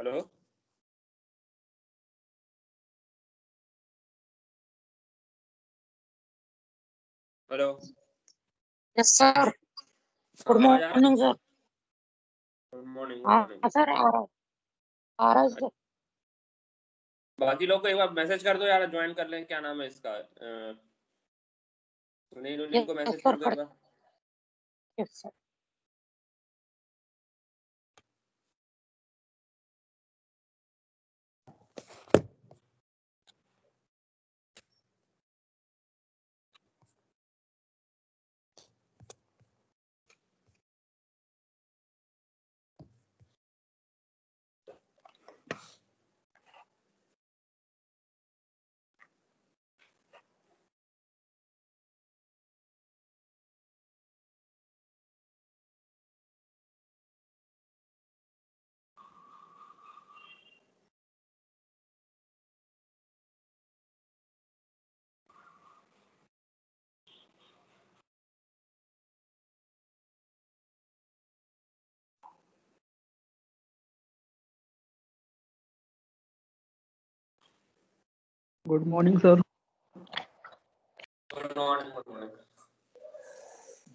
Hello hello. Yes sir, good आवाज आ रही morning sir. Good morning good morning. हाँ sir, आ रहा है सर। बाकी लोग को एक बार मैसेज कर दो यार, ज्वाइन कर लें। क्या नाम है इसका? सुनील उनील को यस मैसेज सर, कर दो एक बार। Yes sir. Good morning sir. Good morning good morning.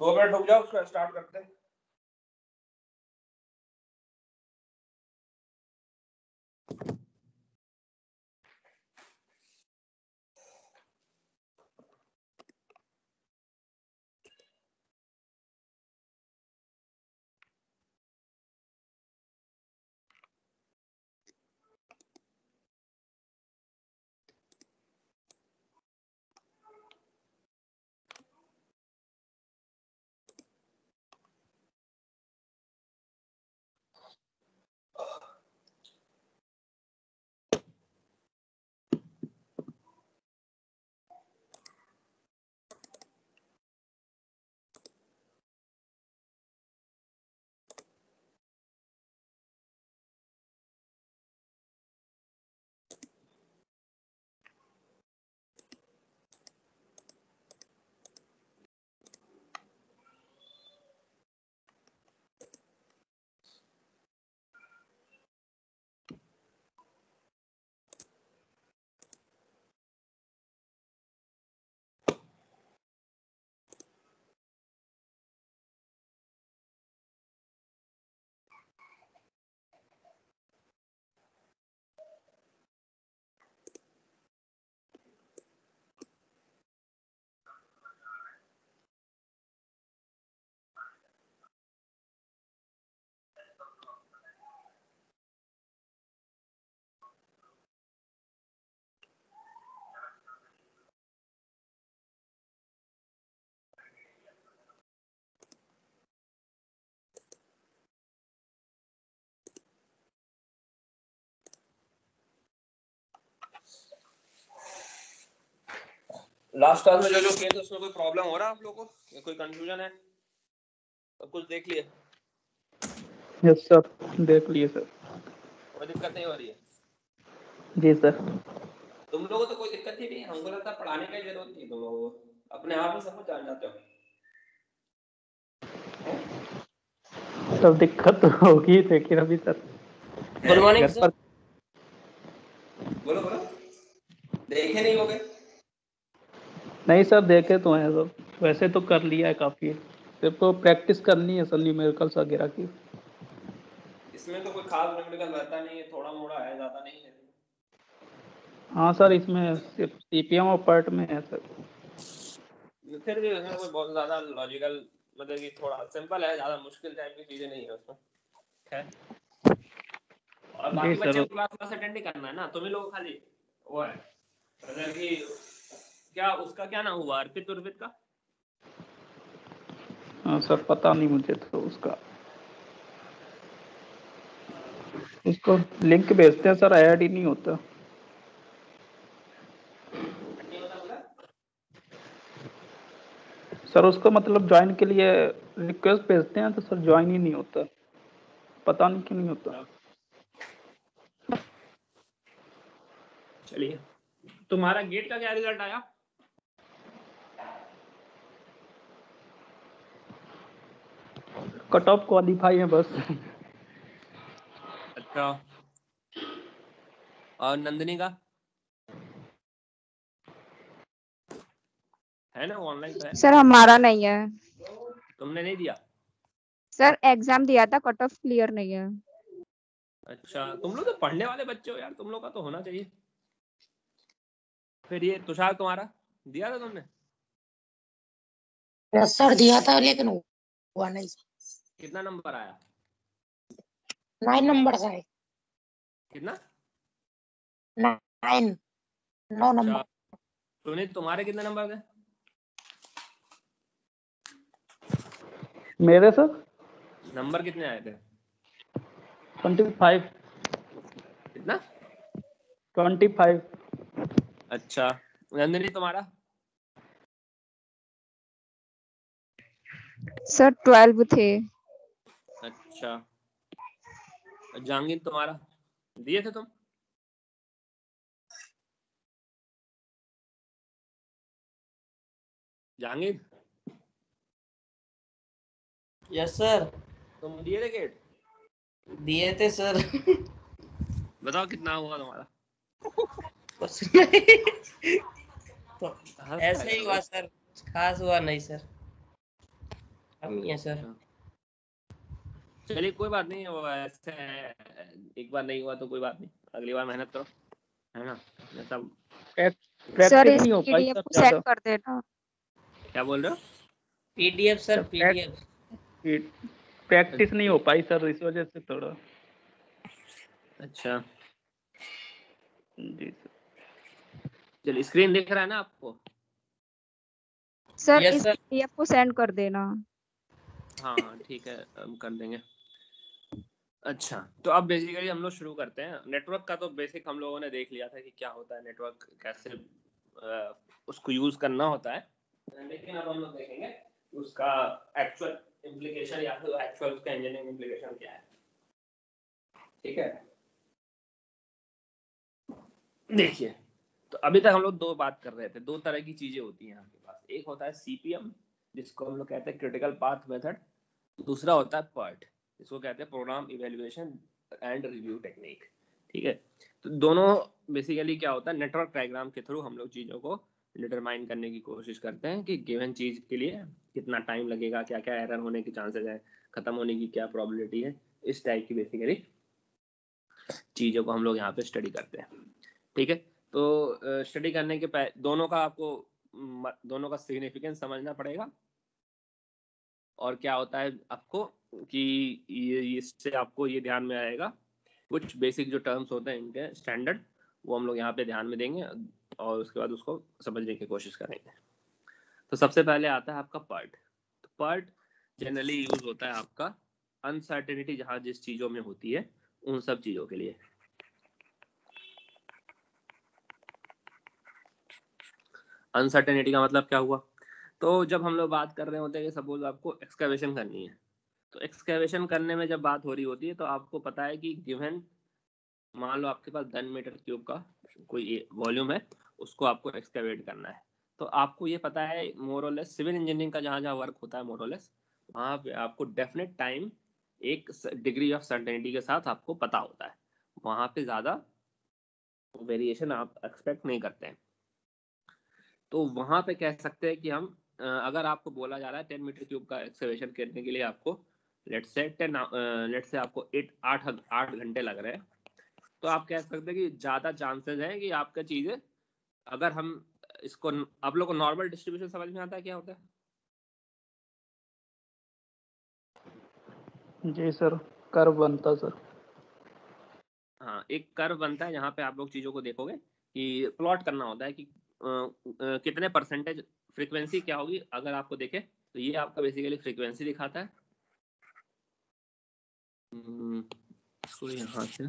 2 minute रुक जाओ, उसको स्टार्ट करते हैं। लास्ट क्लास में जो किए थे उसमें कोई प्रॉब्लम हो रहा है आप लोगों को या कोई कंफ्यूजन है? सब कुछ देख लिए? यस सर, देख लिए सर। कोई दिक्कत नहीं हो रही है? जी सर। तुम लोगों को तो कोई दिक्कत ही नहीं, हमको लगता है पढ़ाने की जरूरत नहीं तुम लोगों को, अपने आप ही सब कुछ जान जाते हो। सब दिक्कत तो होगी, लेकिन अभी सर गुड मॉर्निंग घर सर। पर बोलो बोलो। देखे नहीं होगे? नहीं सर, देखे तो हैं सब। वैसे तो कर लिया है काफी, सिर्फ तो प्रैक्टिस करनी है सर न्यूमेरिकल्स वगैरह की। इसमें तो कोई खास न्यूमेरिकल रहता नहीं है, थोड़ा मोड़ा है, ज्यादा नहीं है। हाँ सर, इसमें सिर्फ सीपीएम और पर्ट में है सर। फिर भी उसमें कोई बहुत ज्यादा लॉजिकल, मतलब कि थोड़ा सिंपल है, ज्यादा मुश्किल टाइप की चीजें नहीं है उसमें। खैर, और जी बाकी बच्चे सर। को क्लास अटेंड ही करना है ना, तुम्ही लोग खाली वो है, मतलब कि क्या उसका क्या नाम हुआ, अर्पित उर्पित का? हाँ सर, पता नहीं मुझे तो उसका। उसको लिंक भेजते हैं सर, ऐड ही नहीं होता। नहीं होता बोला? सर उसको मतलब ज्वाइन के लिए रिक्वेस्ट भेजते हैं तो सर ज्वाइन ही नहीं होता, पता नहीं क्यों नहीं होता। चलिए, तुम्हारा गेट का क्या रिजल्ट आया? कट ऑफ क्वालिफाई है बस। अच्छा, और नंदिनी का है ना, ऑनलाइन तो है। सर हमारा नहीं है तुमने नहीं दिया? सर, एग्जाम दिया था, कट ऑफ क्लियर नहीं है। अच्छा, तुम लोग तो पढ़ने वाले बच्चे हो यार, तुम लोग का तो होना चाहिए। फिर ये तुषार तुम्हारा दिया था तुमने? यस सर, दिया था लेकिन हुआ नहीं। कितना नंबर आया? 9 नंबर से। कितना? 9 9 अच्छा, नंबर। सुनीत तुम्हारे कितने नंबर थे? मेरे सर नंबर कितने आए थे? 25। कितना? 25। अच्छा, नंदिनी तुम्हारा? सर 12 थे। अच्छा, जहांगीर तुम्हारा दिए थे तुम? Jahangir yes sir. तुम दिए थे गेट? दिए थे सर। बताओ कितना हुआ तुम्हारा? कुछ नहीं, तो हंस ऐसे रहे ही हो। हुआ सर, खास हुआ नहीं सर। हम ही है सर। चलिए कोई बात नहीं, वो ऐसे है, एक बार नहीं हुआ तो कोई बात नहीं, अगली बार मेहनत करो, है ना। सब सर प्रैक्टिस इस नहीं हो पाई पीडीएफ सर को ज्यादा। सेंड कर देना। क्या बोल रहे हो? PDF sir, PDF. प्रैक्टिस नहीं हो पाई सर, इस वजह से थोड़ा। अच्छा, जी सर। चलिए स्क्रीन दिख रहा है ना आपको? सर यस इस सर। पीडीएफ को सेंड कर देना। हाँ हाँ ठीक है, हम कर देंगे। अच्छा, तो अब बेसिकली हम लोग शुरू करते हैं। नेटवर्क का तो बेसिक हम लोगों ने देख लिया था कि क्या होता है नेटवर्क, कैसे उसको यूज करना होता है, लेकिन अब हम लोग देखेंगे उसका एक्चुअल इम्प्लीकेशन या फिर एक्चुअल उसका इंजीनियरिंग इम्प्लीकेशन क्या है। ठीक है, देखिए, तो अभी तक हम लोग दो बात कर रहे थे, दो तरह की चीजें होती हैं आपके पास। एक होता है सीपीएम, जिसको हम लोग कहते हैं क्रिटिकल पाथ मेथड। दूसरा होता है PERT, जिसको कहते हैं programme evaluation and review technique. ठीक है, तो दोनों बेसिकली क्या होता है, नेटवर्क डायग्राम के थ्रू हम लोग चीज़ों को डिटरमाइन करने की कोशिश करते हैं कि गिवन चीज़ के लिए कितना टाइम लगेगा, क्या क्या एरर होने के चांसेस है, खत्म होने की क्या प्रोबेबिलिटी है। इस टाइप की बेसिकली चीज़ों को हम लोग यहाँ पे स्टडी करते हैं। ठीक है, तो स्टडी करने के दोनों का आपको दोनों का सिग्निफिकेंस समझना पड़ेगा, और क्या होता है आपको कि ये इससे आपको ये ध्यान में आएगा कुछ बेसिक जो टर्म्स होते हैं इनके स्टैंडर्ड, वो हम लोग यहाँ पे ध्यान में देंगे और उसके बाद उसको समझने की कोशिश करेंगे। तो सबसे पहले आता है आपका PERT। तो PERT जनरली यूज होता है आपका अनसर्टेनिटी जहाँ जिस चीज़ों में होती है उन सब चीज़ों के लिए। अनसर्टेनिटी का मतलब क्या हुआ, तो जब हम लोग बात कर रहे होते हैं कि सपोज आपको एक्सकैवेशन करनी है, तो एक्सकैवेशन करने में जब बात हो रही होती है तो आपको पता है कि गिवन, मान लो आपके पास 10 मीटर क्यूब का कोई वॉल्यूम है, उसको आपको एक्सकैवेट करना है। तो आपको ये पता है मोरलेस सिविल इंजीनियरिंग का जहाँ जहाँ वर्क होता है मोरलेस, वहाँ पे आपको डेफिनेट टाइम एक डिग्री ऑफ सर्टेनिटी के साथ आपको पता होता है, वहाँ पे ज़्यादा वेरिएशन आप एक्सपेक्ट नहीं करते हैं। तो वहाँ पे कह सकते हैं कि हम अगर आपको बोला जा रहा है 10 मीटर क्यूब का एक्सकैवेशन करने के लिए आपको लेट्स से आपको 8 घंटे लग रहे हैं, तो आप कह सकते हैं कि ज़्यादा चांसेस हैं कि आपका चीज़ें, अगर हम इसको, आप लोग को नॉर्मल डिस्ट्रीब्यूशन समझ में आता है क्या होता है? जी सर, कर्व बनता सर। हाँ, एक कर्व बनता है जहाँ पे आप लोग चीज़ों को देखोगे कि प्लॉट करना होता है कि कितने परसेंटेज फ्रीक्वेंसी क्या होगी। अगर आपको देखें तो ये आपका बेसिकली फ्रीक्वेंसी दिखाता है। इसको यहाँ से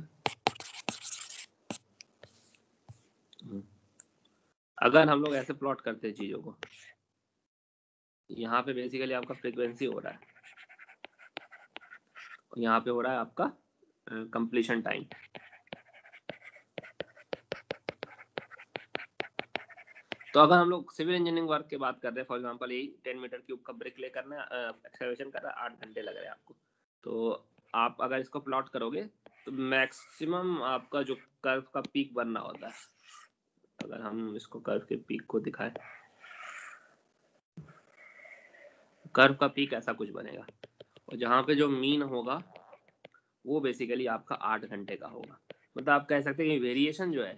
अगर हम लोग ऐसे प्लॉट करते हैं चीज़ों को, यहाँ पे बेसिकली आपका फ्रीक्वेंसी हो रहा है, यहाँ पे हो रहा है आपका कंप्लीशन टाइम। तो अगर हम लोग सिविल इंजीनियरिंग वर्क की बात कर रहे हैं, फॉर एग्जांपल यही 10 मीटर क्यूब का ब्रिक ले करना है, एक्सकैवेशन कर रहा है, 8 घंटे लग रहे हैं आपको। तो आप अगर इसको प्लॉट करोगे तो मैक्सिमम आपका जो कर्व का पीक बनना होता है, अगर हम इसको कर्व के पीक को दिखाएं, कर्व का पीक ऐसा कुछ बनेगा और जहाँ पे जो मीन होगा वो बेसिकली आपका 8 घंटे का होगा। मतलब आप कह सकते हैं कि वेरिएशन जो है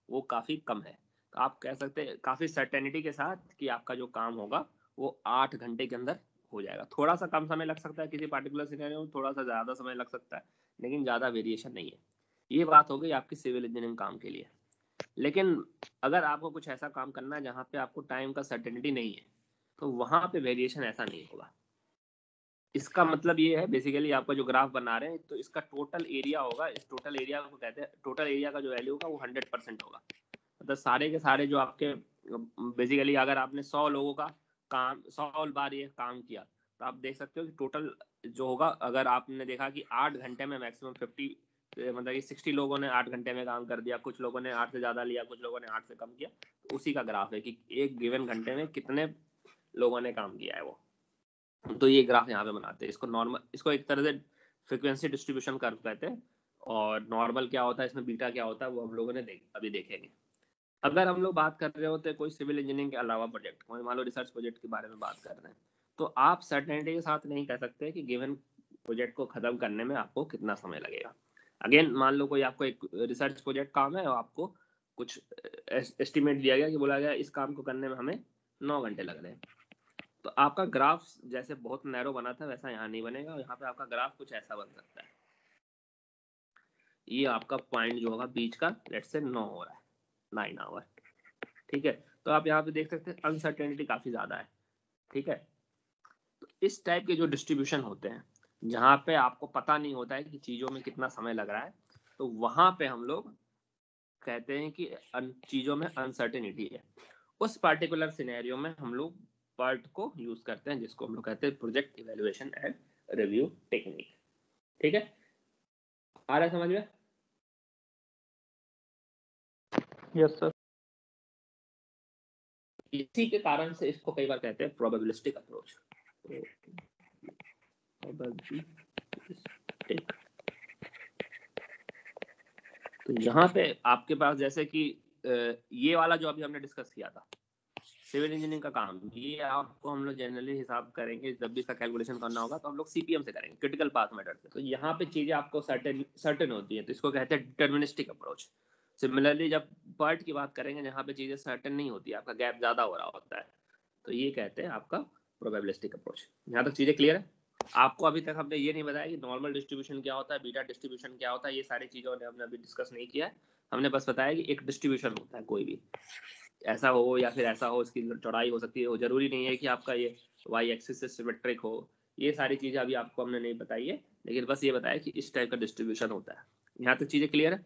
वो काफ़ी कम है। तो आप कह सकते हैं काफ़ी सर्टेनिटी के साथ कि आपका जो काम होगा वो 8 घंटे के अंदर हो जाएगा। थोड़ा सा कम समय लग सकता है किसी पार्टिकुलर सिनेरियो में, थोड़ा सा ज़्यादा समय लग सकता है, लेकिन ज़्यादा वेरिएशन नहीं है। ये बात हो गई आपकी सिविल इंजीनियरिंग काम के लिए। लेकिन अगर आपको कुछ ऐसा काम करना है जहाँ पे आपको टाइम का सर्टेनिटी नहीं है, तो वहाँ पे वेरिएशन ऐसा नहीं होगा। इसका मतलब ये है बेसिकली आपका जो ग्राफ बना रहे हैं तो इसका टोटल एरिया होगा, इस टोटल एरिया को कहते हैं, टोटल एरिया का जो वैल्यू होगा वो 100% होगा। मतलब सारे के सारे जो आपके बेसिकली अगर आपने 100 लोगों का काम 100 बार ये काम किया तो आप देख सकते हो कि टोटल जो होगा, अगर आपने देखा कि 8 घंटे में मैक्सिमम 50 मतलब कि 60 लोगों ने 8 घंटे में काम कर दिया, कुछ लोगों ने 8 से ज़्यादा लिया, कुछ लोगों ने 8 से कम किया, तो उसी का ग्राफ है कि एक गिवन घंटे में कितने लोगों ने काम किया है वो। तो ये ग्राफ यहाँ पे बनाते हैं। इसको नॉर्मल, इसको एक तरह से फ्रीक्वेंसी डिस्ट्रीब्यूशन कर्व कहते हैं। और नॉर्मल क्या होता है, इसमें बीटा क्या होता है, वो हम लोगों ने अभी देखेंगे। अगर हम लोग बात कर रहे होते हैं कोई सिविल इंजीनियरिंग के अलावा प्रोजेक्ट, कोई मान लो रिसर्च प्रोजेक्ट के बारे में बात कर रहे हैं, तो आप सर्टेनिटी के साथ नहीं कह सकते कि गिवन प्रोजेक्ट को खत्म करने में आपको कितना समय लगेगा। अगेन मान लो कोई आपको एक रिसर्च प्रोजेक्ट काम है और आपको कुछ एस्टिमेट दिया गया कि बोला गया इस काम को करने में हमें 9 घंटे लग रहे हैं, तो आपका ग्राफ जैसे बहुत नैरो बना था वैसा यहाँ नहीं बनेगा। यहाँ पे आपका ग्राफ कुछ ऐसा बन सकता है। ये आपका पॉइंट जो होगा बीच का, लेट्स से 9 हो रहा है, 9 आवर, ठीक है। तो आप यहाँ पे देख सकते हैं अनसर्टेनिटी काफी ज्यादा है, ठीक है। तो इस टाइप के जो डिस्ट्रीब्यूशन होते हैं जहाँ पे आपको पता नहीं होता है कि चीजों में कितना समय लग रहा है, तो वहां पे हम लोग कहते हैं कि चीजों में अनसर्टेनिटी है। उस पार्टिकुलर सिनेरियो में हम लोग पार्ट को यूज करते हैं, जिसको हम लोग कहते हैं project evaluation and review technique, ठीक है। आ रहा है समझ में? Yes sir. इसी के कारण से इसको कई बार कहते हैं प्रोबेबिलिस्टिक अप्रोच। तो यहाँ पे आपके पास जैसे कि ये वाला जो अभी हमने डिस्कस किया था सिविल इंजीनियरिंग का काम, ये आपको हम लोग जनरली हिसाब करेंगे जब भी इसका कैलकुलेशन करना होगा तो हम लोग सीपीएम से करेंगे, क्रिटिकल पाथ मेथड से। तो यहाँ पे चीजें आपको सर्टेन होती है, तो इसको कहते हैं डिटर्मिनिस्टिक अप्रोच। सिमिलरली जब पार्ट की बात करेंगे जहाँ पे चीजें सर्टेन नहीं होती, आपका गैप ज्यादा हो रहा होता है, तो ये कहते हैं आपका प्रोबेबिलिस्टिक अप्रोच। यहाँ तक चीजें क्लियर है? आपको अभी तक हमने ये नहीं बताया कि नॉर्मल डिस्ट्रीब्यूशन क्या होता है, बीटा डिस्ट्रीब्यूशन क्या होता है, ये सारी चीजों ने हमने अभी डिस्कस नहीं किया है। हमने बस बताया कि एक डिस्ट्रीब्यूशन होता है, कोई भी ऐसा हो या फिर ऐसा हो, इसकी चौड़ाई हो सकती है, जरूरी नहीं है कि आपका ये वाई एक्सिस से सिमेट्रिक हो। ये सारी चीजें अभी आपको हमने नहीं बताई है, लेकिन बस ये बताया कि इस टाइप का डिस्ट्रीब्यूशन होता है। यहाँ तक चीजें क्लियर है?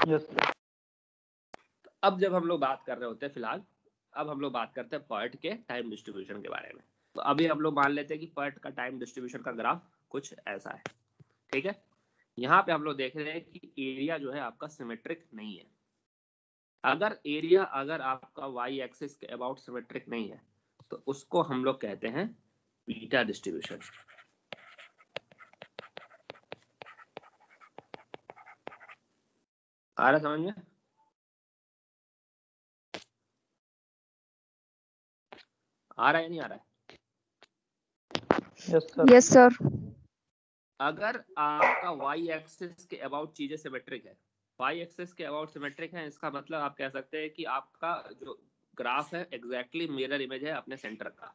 यस। अब जब हम लोग बात कर रहे होते हैं फिलहाल, अब हम लोग बात करते हैं पर्ट के टाइम डिस्ट्रीब्यूशन के बारे में। तो अभी हम लोग मान लेते हैं कि पर्ट का टाइम डिस्ट्रीब्यूशन का ग्राफ कुछ ऐसा है, ठीक है। यहाँ पे हम लोग देख रहे हैं कि एरिया जो है आपका सिमेट्रिक नहीं है। अगर एरिया अगर आपका वाई एक्सिस के अबाउट सिमेट्रिक नहीं है तो उसको हम लोग कहते हैं बीटा डिस्ट्रीब्यूशन। आ रहा समझ में? आ रहा है नहीं आ रहा है? Yes sir. Yes sir. अगर आपका वाई एक्सिस के अबाउट चीजें सिमेट्रिक है, वाई एक्सिस के अबाउट सिमेट्रिक है, इसका मतलब आप कह सकते हैं कि आपका जो ग्राफ है एग्जैक्टली मिरर इमेज है अपने सेंटर का,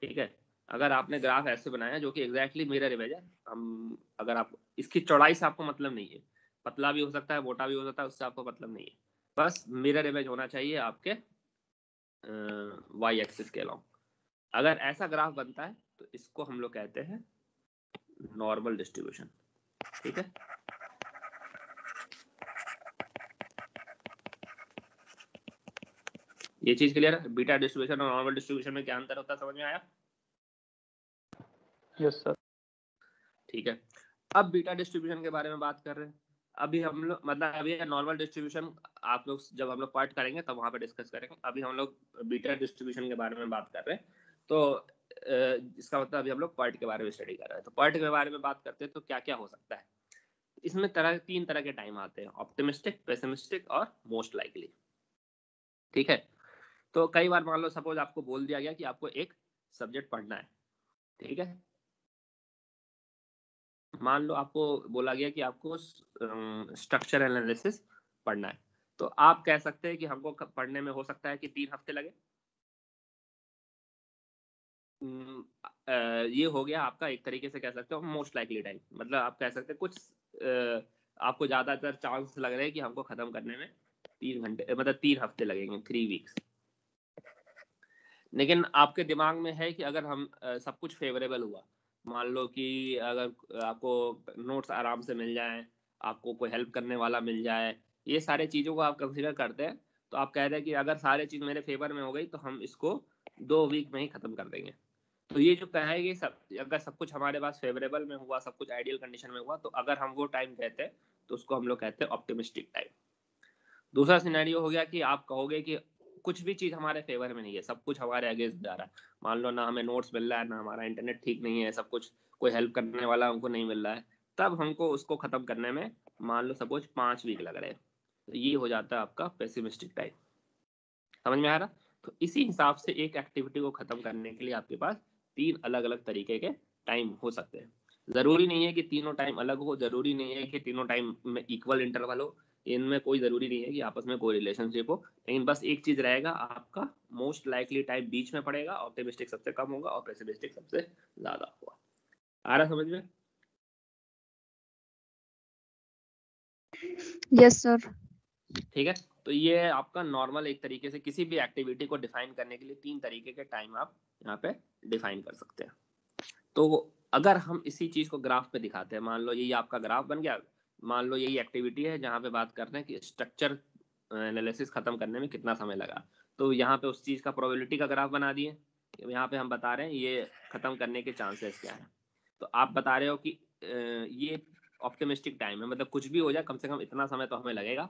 ठीक है। अगर आपने ग्राफ ऐसे बनाया जो कि एग्जैक्टली मिरर इमेज है, हम अगर आप इसकी चौड़ाई से आपको मतलब नहीं है, पतला भी हो सकता है, मोटा भी हो सकता है, उससे आपको मतलब नहीं है, बस मिरर इमेज होना चाहिए आपके वाई एक्सिस के अलाउ। अगर ऐसा ग्राफ बनता है तो इसको हम लोग कहते हैं नॉर्मल डिस्ट्रीब्यूशन, ठीक है। ये चीज क्लियर है? बीटा डिस्ट्रीब्यूशन और नॉर्मल डिस्ट्रीब्यूशन में क्या अंतर होता है, समझ में आया? Yes sir. ठीक है। अब बीटा डिस्ट्रीब्यूशन के बारे में बात कर रहे हैं। अभी हम लोग मतलब अभी नॉर्मल डिस्ट्रीब्यूशन आप लोग जब हम लोग पार्ट करेंगे तब वहां पे डिस्कस करेंगे। अभी हम लोग बीटा डिस्ट्रीब्यूशन के बारे में बात कर रहे हैं। तो इसका मतलब अभी हम लोग पर्ट के बारे में स्टडी कर रहे हैं। तो पर्ट के बारे में बात करते हैं तो क्या क्या हो सकता है इसमें। तीन तरह के टाइम आते हैं, ऑप्टिमिस्टिक, पेसिमिस्टिक और मोस्ट लाइकली। ठीक है, तो कई बार मान लो सपोज आपको बोल दिया गया कि आपको एक सब्जेक्ट पढ़ना है, ठीक है, मान लो आपको बोला गया कि आपको स्ट्रक्चर एनालिसिस पढ़ना है, तो आप कह सकते हैं कि हमको पढ़ने में हो सकता है कि 3 हफ्ते लगे। ये हो गया आपका एक तरीके से कह सकते हो मोस्ट लाइकली टाइम, मतलब आप कह सकते हैं कुछ आपको ज्यादातर चांस लग रहे हैं कि हमको खत्म करने में 3 घंटे मतलब 3 हफ्ते लगेंगे, 3 वीक्स। लेकिन आपके दिमाग में है कि अगर हम सब कुछ फेवरेबल हुआ, मान लो कि अगर आपको नोट्स आराम से मिल जाए, आपको कोई हेल्प करने वाला मिल जाए, ये सारे चीज़ों को आप कंसिडर करते हैं, तो आप कह रहे हैं कि अगर सारे चीज़ मेरे फेवर में हो गई तो हम इसको 2 वीक में ही खत्म कर देंगे। तो ये जो कहा है कि अगर सब कुछ हमारे पास फेवरेबल में हुआ, सब कुछ आइडियल कंडीशन में हुआ, तो अगर हम वो टाइम कहते हैं तो उसको हम लोग कहते हैं ऑप्टिमिस्टिक टाइम। दूसरा सिनेरियो हो गया कि आप कहोगे कि कुछ भी चीज हमारे फेवर में नहीं है, सब कुछ हमारे अगेंस्ट जा रहा है, मान लो ना हमें नोट्स मिल रहा है, ना हमारा इंटरनेट ठीक नहीं है, सब कुछ कोई हेल्प करने वाला हमको नहीं मिल रहा है, तब हमको उसको खत्म करने में मान लो सपोज 5 वीक लग रहे हैं, तो ये हो जाता है आपका पेसिमिस्टिक टाइम। समझ में आ रहा? तो इसी हिसाब से एक एक्टिविटी को खत्म करने के लिए आपके पास 3 अलग अलग तरीके के टाइम हो सकते हैं। जरूरी नहीं है कि तीनों टाइम अलग हो, जरूरी नहीं है कि तीनों टाइम में इक्वल इंटरवल हो, इनमें कोई जरूरी नहीं है कि आपस में कोई रिलेशनशिप हो, लेकिन बस एक चीज रहेगा, आपका मोस्ट लाइकली टाइम बीच में पड़ेगा, ऑप्टिमिस्टिक सबसे कम होगा और पेसिमिस्टिक सबसे ज्यादा होगा। आ रहा समझ में? Yes sir. ठीक है, तो ये है आपका नॉर्मल एक तरीके से किसी भी एक्टिविटी को डिफाइन करने के लिए 3 तरीके के टाइम आप यहाँ पे डिफाइन कर सकते हैं। तो अगर हम इसी चीज को ग्राफ पे दिखाते हैं, मान लो यही आपका ग्राफ बन गया, मान लो यही एक्टिविटी है जहाँ पे बात करते हैं कि स्ट्रक्चर एनालिसिस खत्म करने में कितना समय लगा, तो यहाँ पे उस चीज का प्रोबेबिलिटी का ग्राफ बना दिए। यहाँ पे हम बता रहे हैं ये खत्म करने के चांसेस क्या है, तो आप बता रहे हो कि ये ऑप्टिमिस्टिक टाइम है, मतलब कुछ भी हो जाए कम से कम इतना समय तो हमें लगेगा,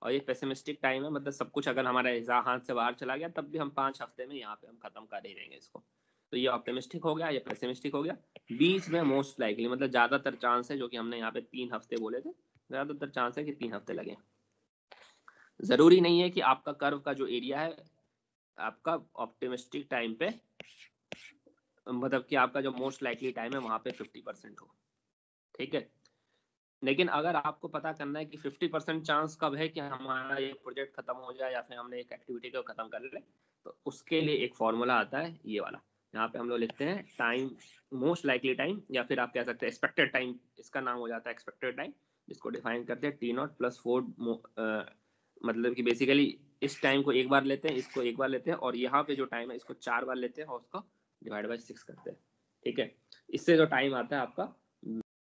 और ये पेसिमिस्टिक टाइम है, मतलब सब कुछ अगर हमारे हाथ से बाहर चला गया तब भी हम 5 हफ्ते में यहाँ पे हम खत्म कर ही देंगे इसको। तो ये ऑप्टिमिस्टिक हो गया, ये पेसिमिस्टिक हो गया। बीच में मोस्ट लाइकली मतलब ज्यादातर चांस है, जो कि हमने यहाँ पे 3 हफ्ते बोले थे, ज्यादातर चांस है कि 3 हफ्ते लगे। जरूरी नहीं है कि आपका कर्व का जो एरिया है आपका ऑप्टिमिस्टिक टाइम पे, मतलब कि आपका जो मोस्ट लाइकली टाइम है वहां पे 50% हो, ठीक है। लेकिन अगर आपको पता करना है कि 50% चांस कब है कि हमारा ये प्रोजेक्ट खत्म हो जाए या फिर हमने एक एक्टिविटी को खत्म कर ले, तो उसके लिए एक फॉर्मूला आता है ये वाला, यहाँ पे हम लोग लिखते हैं टाइम, मोस्ट लाइकली टाइम, या फिर आप कह सकते हैं एक्सपेक्टेड टाइम, इसका नाम हो जाता है एक्सपेक्टेड टाइम, जिसको डिफाइन करते हैं T0 + 4, मतलब कि बेसिकली इस टाइम को एक बार लेते हैं, इसको एक बार लेते हैं, और यहाँ पे जो टाइम है इसको 4 बार लेते हैं और उसको डिवाइड बाई 6 करते हैं, ठीक है। इससे जो टाइम आता है आपका,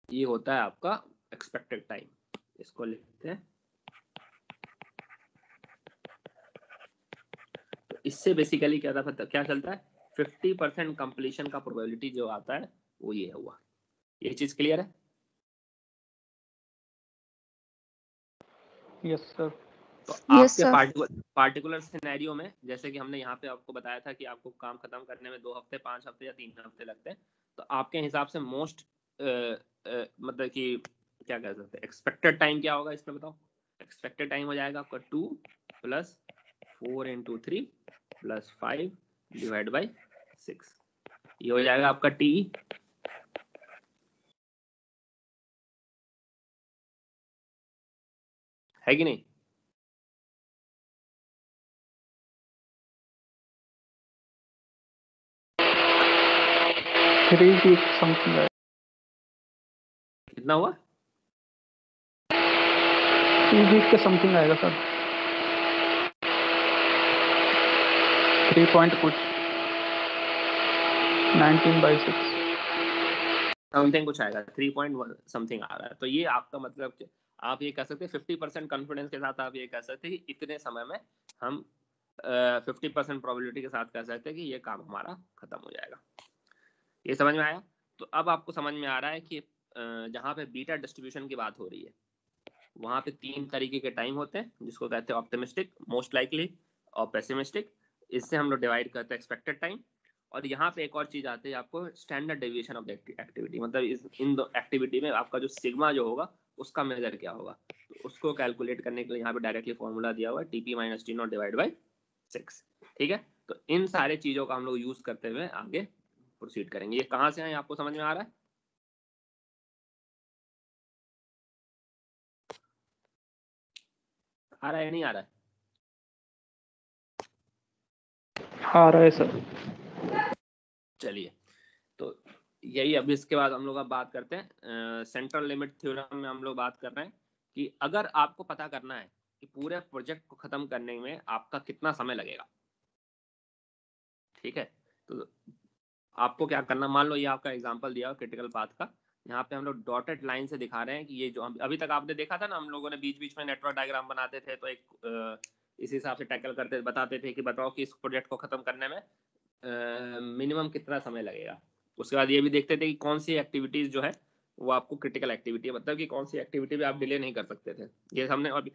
ये होता है आपका एक्सपेक्टेड टाइम, इसको लिखते हैं। तो इससे बेसिकली क्या चलता है, 50% कंप्लीशन का प्रोबेबिलिटी जो आता है वो ये हुआ। ये चीज क्लियर है? Yes sir. तो यस आपके सर। पार्टिकुलर सिनेरियो में, जैसे कि हमने यहाँ पे आपको बताया था कि आपको काम खत्म करने में 2 हफ्ते, 5 हफ्ते या 3 हफ्ते लगते हैं, तो आपके हिसाब से मोस्ट मतलब कि क्या कह सकते हैं एक्सपेक्टेड टाइम क्या होगा इसमें बताओ। एक्सपेक्टेड टाइम हो जाएगा आपका 2 + 4 × 3 + 5 डिवाइड बाई 6, ये हो जाएगा आपका टी, है कि नहीं? थ्री वीक समथिंग आएगा। कितना हुआ? 3 वीक के समथिंग आएगा सर। 3 पॉइंट कुछ 19/6 समथिंग कुछ आएगा, 3.1 समथिंग आ रहा है। तो ये आपका मतलब कि आप ये कह सकते हैं 50% कॉन्फिडेंस के साथ आप ये कह सकते हैं कि इतने समय में हम 50% प्रोबेबिलिटी के साथ कह सकते हैं कि ये काम हमारा खत्म हो जाएगा। ये समझ में आया? तो अब आपको समझ में आ रहा है कि जहाँ पे बीटा डिस्ट्रीब्यूशन की बात हो रही है वहाँ पे 3 तरीके के टाइम होते हैं, जिसको कहते हैं ऑप्टिमिस्टिक, मोस्ट लाइकली और पेसिमिस्टिक। इससे हम लोग डिवाइड करते हैं एक्सपेक्टेड टाइम, और यहाँ पे एक और चीज आती है आपको, standard deviation of the activity, मतलब इन दो एक्टिविटी में आपका जो सिग्मा जो होगा उसका मेजर क्या होगा, तो उसको कैलकुलेट करने के लिए यहाँ पे डायरेक्टली फॉर्मूला दिया हुआ है TP minus T not divide by 6। ठीक है, तो इन सारे चीजों का हम लोग यूज करते हुए आगे प्रोसीड करेंगे। ये कहाँ से है आपको समझ में आ रहा है? आ रहा है नहीं आ रहा है? आ रहा है सर। चलिए, तो यही अभी इसके बाद हम लोग अब बात करते हैं सेंट्रल लिमिट थ्योरम में। हम लोग बात कर रहे हैं कि अगर आपको पता करना है कि पूरे प्रोजेक्ट को खत्म करने में आपका कितना समय लगेगा, ठीक है, तो आपको क्या करना, मान लो ये आपका एग्जांपल दिया क्रिटिकल पाथ का, यहाँ पे हम लोग डॉटेड लाइन से दिखा रहे हैं कि ये जो अभी तक आपने देखा था ना, हम लोगों ने बीच बीच में नेटवर्क डायग्राम बनाते थे, तो एक इस हिसाब से टैकल करते बताते थे कि बताओ कि इस प्रोजेक्ट को खत्म करने में मिनिमम कितना समय लगेगा। उसके बाद ये भी देखते थे कि कौन सी एक्टिविटीज जो है वो आपको क्रिटिकल एक्टिविटी है, मतलब कि कौन सी एक्टिविटी भी आप डिले नहीं कर सकते थे। ये हमने अभी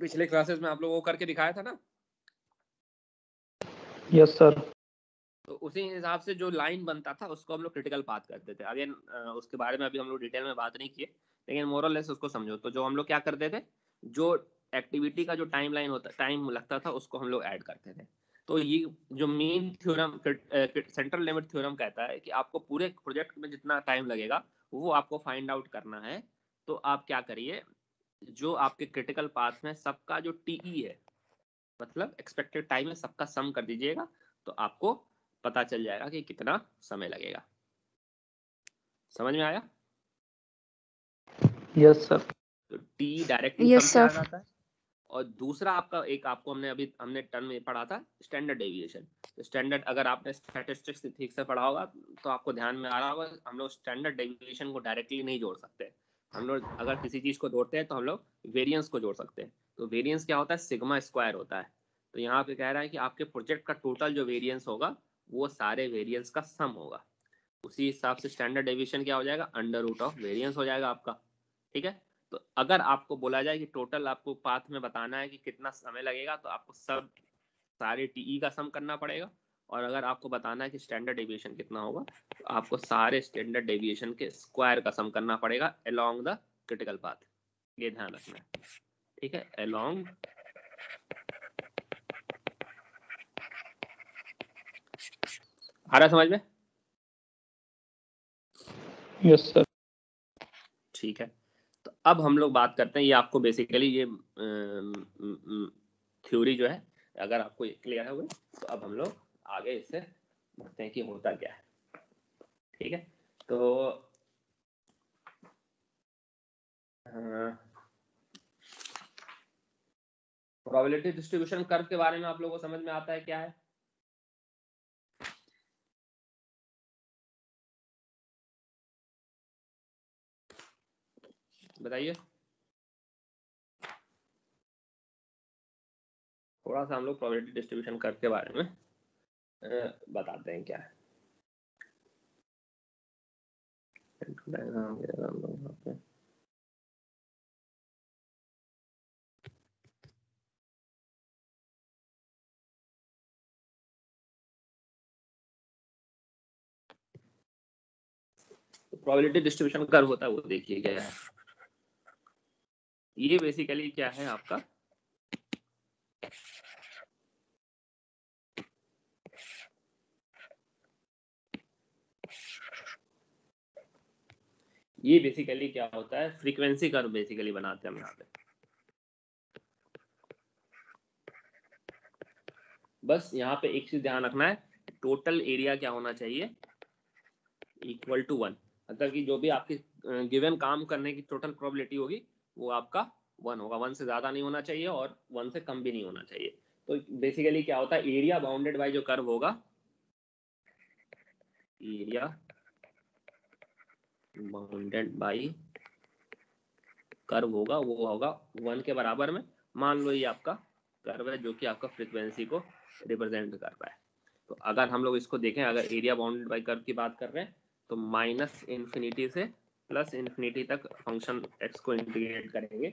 पिछले क्लासेस में आप लोगों को करके दिखाया था ना। Yes sir. तो उसी हिसाब से जो लाइन बनता था उसको हम लोग क्रिटिकल पाथ करते थे। अगेन उसके बारे में अभी हम लोग डिटेल में बात नहीं किए, लेकिन मोरलेस उसको समझो। तो जो हम लोग क्या करते थे, जो एक्टिविटी का जो टाइम लाइन होता, टाइम लगता था, उसको हम लोग ऐड करते थे। तो ये जो main theorem central limit theorem कहता है कि आपको पूरे प्रोजेक्ट में जितना टाइम लगेगा वो आपको फाइंड आउट करना है। तो आप क्या करिए, जो आपके क्रिटिकल पाथ में सबका जो TE है, मतलब एक्सपेक्टेड टाइम है, सबका सम कर दीजिएगा, तो आपको पता चल जाएगा कि कितना समय लगेगा। समझ में आया? Yes sir. तो T डायरेक्टली यस सम से आ सर। जाता है। और दूसरा आपका एक आपको हमने टर्म में पढ़ा था स्टैंडर्ड डेविएशन। तो स्टैंडर्ड, अगर आपने स्टैटिस्टिक्स ठीक से पढ़ा होगा तो आपको ध्यान में आ रहा होगा, हम लोग स्टैंडर्ड डेविएशन को डायरेक्टली नहीं जोड़ सकते। हम लोग अगर किसी चीज को जोड़ते हैं तो हम लोग वेरिएंस को जोड़ सकते हैं। तो वेरिएंस क्या होता है, सिग्मा स्क्वायर होता है। तो यहाँ पे कह रहा है कि आपके प्रोजेक्ट का टोटल जो वेरिएंस होगा वो सारे वेरिएंस का सम होगा। उसी हिसाब से स्टैंडर्ड डेविएशन क्या हो जाएगा, अंडर रूट ऑफ वेरिएंस हो जाएगा आपका। ठीक है, तो अगर आपको बोला जाए कि टोटल आपको पाथ में बताना है कि कितना समय लगेगा, तो आपको सब सारे TE का सम करना पड़ेगा। और अगर आपको बताना है कि स्टैंडर्ड डेविएशन कितना होगा, तो आपको सारे स्टैंडर्ड डेविएशन के स्क्वायर का सम करना पड़ेगा अलोंग द क्रिटिकल पाथ। ये ध्यान रखना है, ठीक है, अलोंग। आ रहा समझ में? Yes sir. ठीक है, तो अब हम लोग बात करते हैं, ये आपको बेसिकली ये थ्योरी जो है अगर आपको क्लियर है, तो अब हम लोग आगे इससे बढ़ते हैं कि होता क्या है। ठीक है, तो प्रोबेबिलिटी डिस्ट्रीब्यूशन कर्व के बारे में आप लोगों को समझ में आता है क्या है? बताइए। थोड़ा सा हम लोग प्रोबेबिलिटी डिस्ट्रीब्यूशन कर्व के बारे में बताते हैं क्या है। तो प्रोबेबिलिटी डिस्ट्रीब्यूशन कर्व होता है, वो देखिए क्या है। ये बेसिकली क्या है आपका, ये बेसिकली क्या होता है, फ्रीक्वेंसी कर्व बेसिकली बनाते हैं हम यहाँ पे। बस यहाँ पे एक चीज ध्यान रखना है, टोटल एरिया क्या होना चाहिए, इक्वल टू 1। मतलब कि जो भी आपकी गिवन काम करने की टोटल प्रोबेबिलिटी होगी वो आपका 1 होगा। 1 से ज्यादा नहीं होना चाहिए और 1 से कम भी नहीं होना चाहिए। तो बेसिकली क्या होता है, एरिया बाउंडेड बाय जो कर्व होगा, एरिया बाउंडेड बाय कर्व होगा, वो होगा 1 के बराबर में। मान लो ये आपका कर्व है जो कि आपका फ्रीक्वेंसी को रिप्रेजेंट कर रहा है। तो अगर हम लोग इसको देखें, अगर एरिया बाउंडेड बाय कर्व की बात कर रहे हैं, तो माइनस इन्फिनिटी से प्लस इन्फिनिटी तक फंक्शन x को इंटीग्रेट करेंगे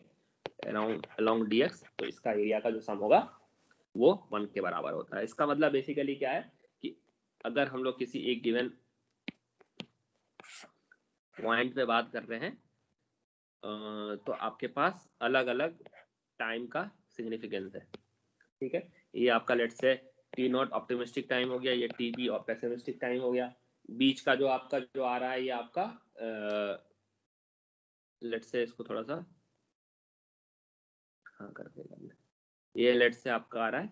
अलोंग dx, तो इसका एरिया का जो सम होगा वो 1 के बराबर होता है। इसका मतलब बेसिकली क्या है कि अगर हम लोग किसी एक गिवन पॉइंट पे बात कर रहे हैं तो आपके पास अलग अलग टाइम का सिग्निफिकेंस है, ठीक है। ये आपका let's say T not optimistic time हो गया, ये टी बी और पेसिमिस्टिक टाइम हो गया। बीच का जो आपका जो आ रहा है ये आपका लेट्स से इसको थोड़ा सा हाँ कर देगा, ये लेट्स से आपका आ रहा है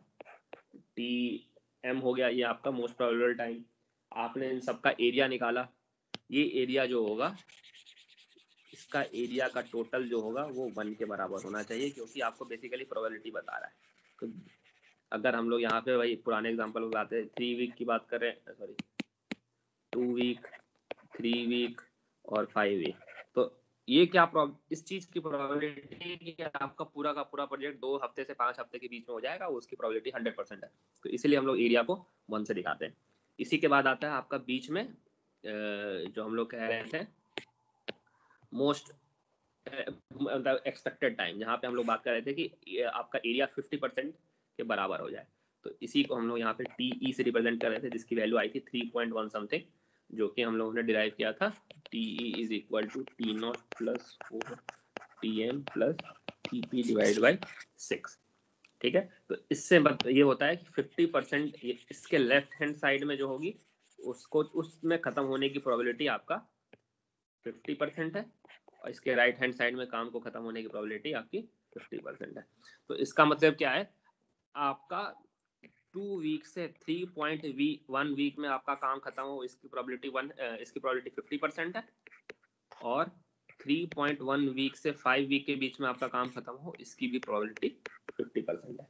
टी एम हो गया, ये आपका मोस्ट प्रोबेबल टाइम। आपने इन सबका एरिया निकाला, ये एरिया जो होगा इसका एरिया का टोटल जो होगा वो 1 के बराबर होना चाहिए, क्योंकि आपको बेसिकली प्रोबेबिलिटी बता रहा है। तो अगर हम लोग यहाँ पे वही पुराने एग्जांपल बताते हैं, 3 वीक की बात करें, सॉरी 2 वीक, 3 वीक और 5 वीक, तो ये क्या इस चीज की प्रोबेबिलिटी कि आपका पूरा का पूरा प्रोजेक्ट 2 हफ्ते से 5 हफ्ते के बीच में हो जाएगा, उसकी प्रोबेबिलिटी 100% है। तो इसीलिए हम लोग एरिया को 1 से दिखाते हैं। इसी के बाद आता है आपका बीच में जो हम लोग कह रहे थे मोस्ट एक्सपेक्टेड टाइम, जहाँ पे हम लोग बात कर रहे थे कि आपका एरिया 50% के बराबर हो जाए। तो इसी को हम लोग यहाँ पे टी से रिप्रेजेंट कर रहे थे, जिसकी वैल्यू आई थी 3.1 समथिंग, जो कि हम लोगों ने डिराइव किया था T is equal to T naught plus 4 T M plus T P divide by 6, ठीक है। तो इससे ये होता है कि 50% इसके लेफ्ट हैंड साइड में जो होगी उसको उसमें खत्म होने की प्रोबेबिलिटी आपका 50% है, और इसके राइट हैंड साइड में काम को खत्म होने की प्रोबेबिलिटी आपकी 50% है। तो इसका मतलब क्या है, आपका 2 वीक से 3.1 वीक में आपका काम खत्म हो, इसकी प्रोबेबिलिटी 50% है, और 3.1 वीक से 5 वीक के बीच में आपका काम खत्म हो, इसकी भी प्रोबेबिलिटी 50% है।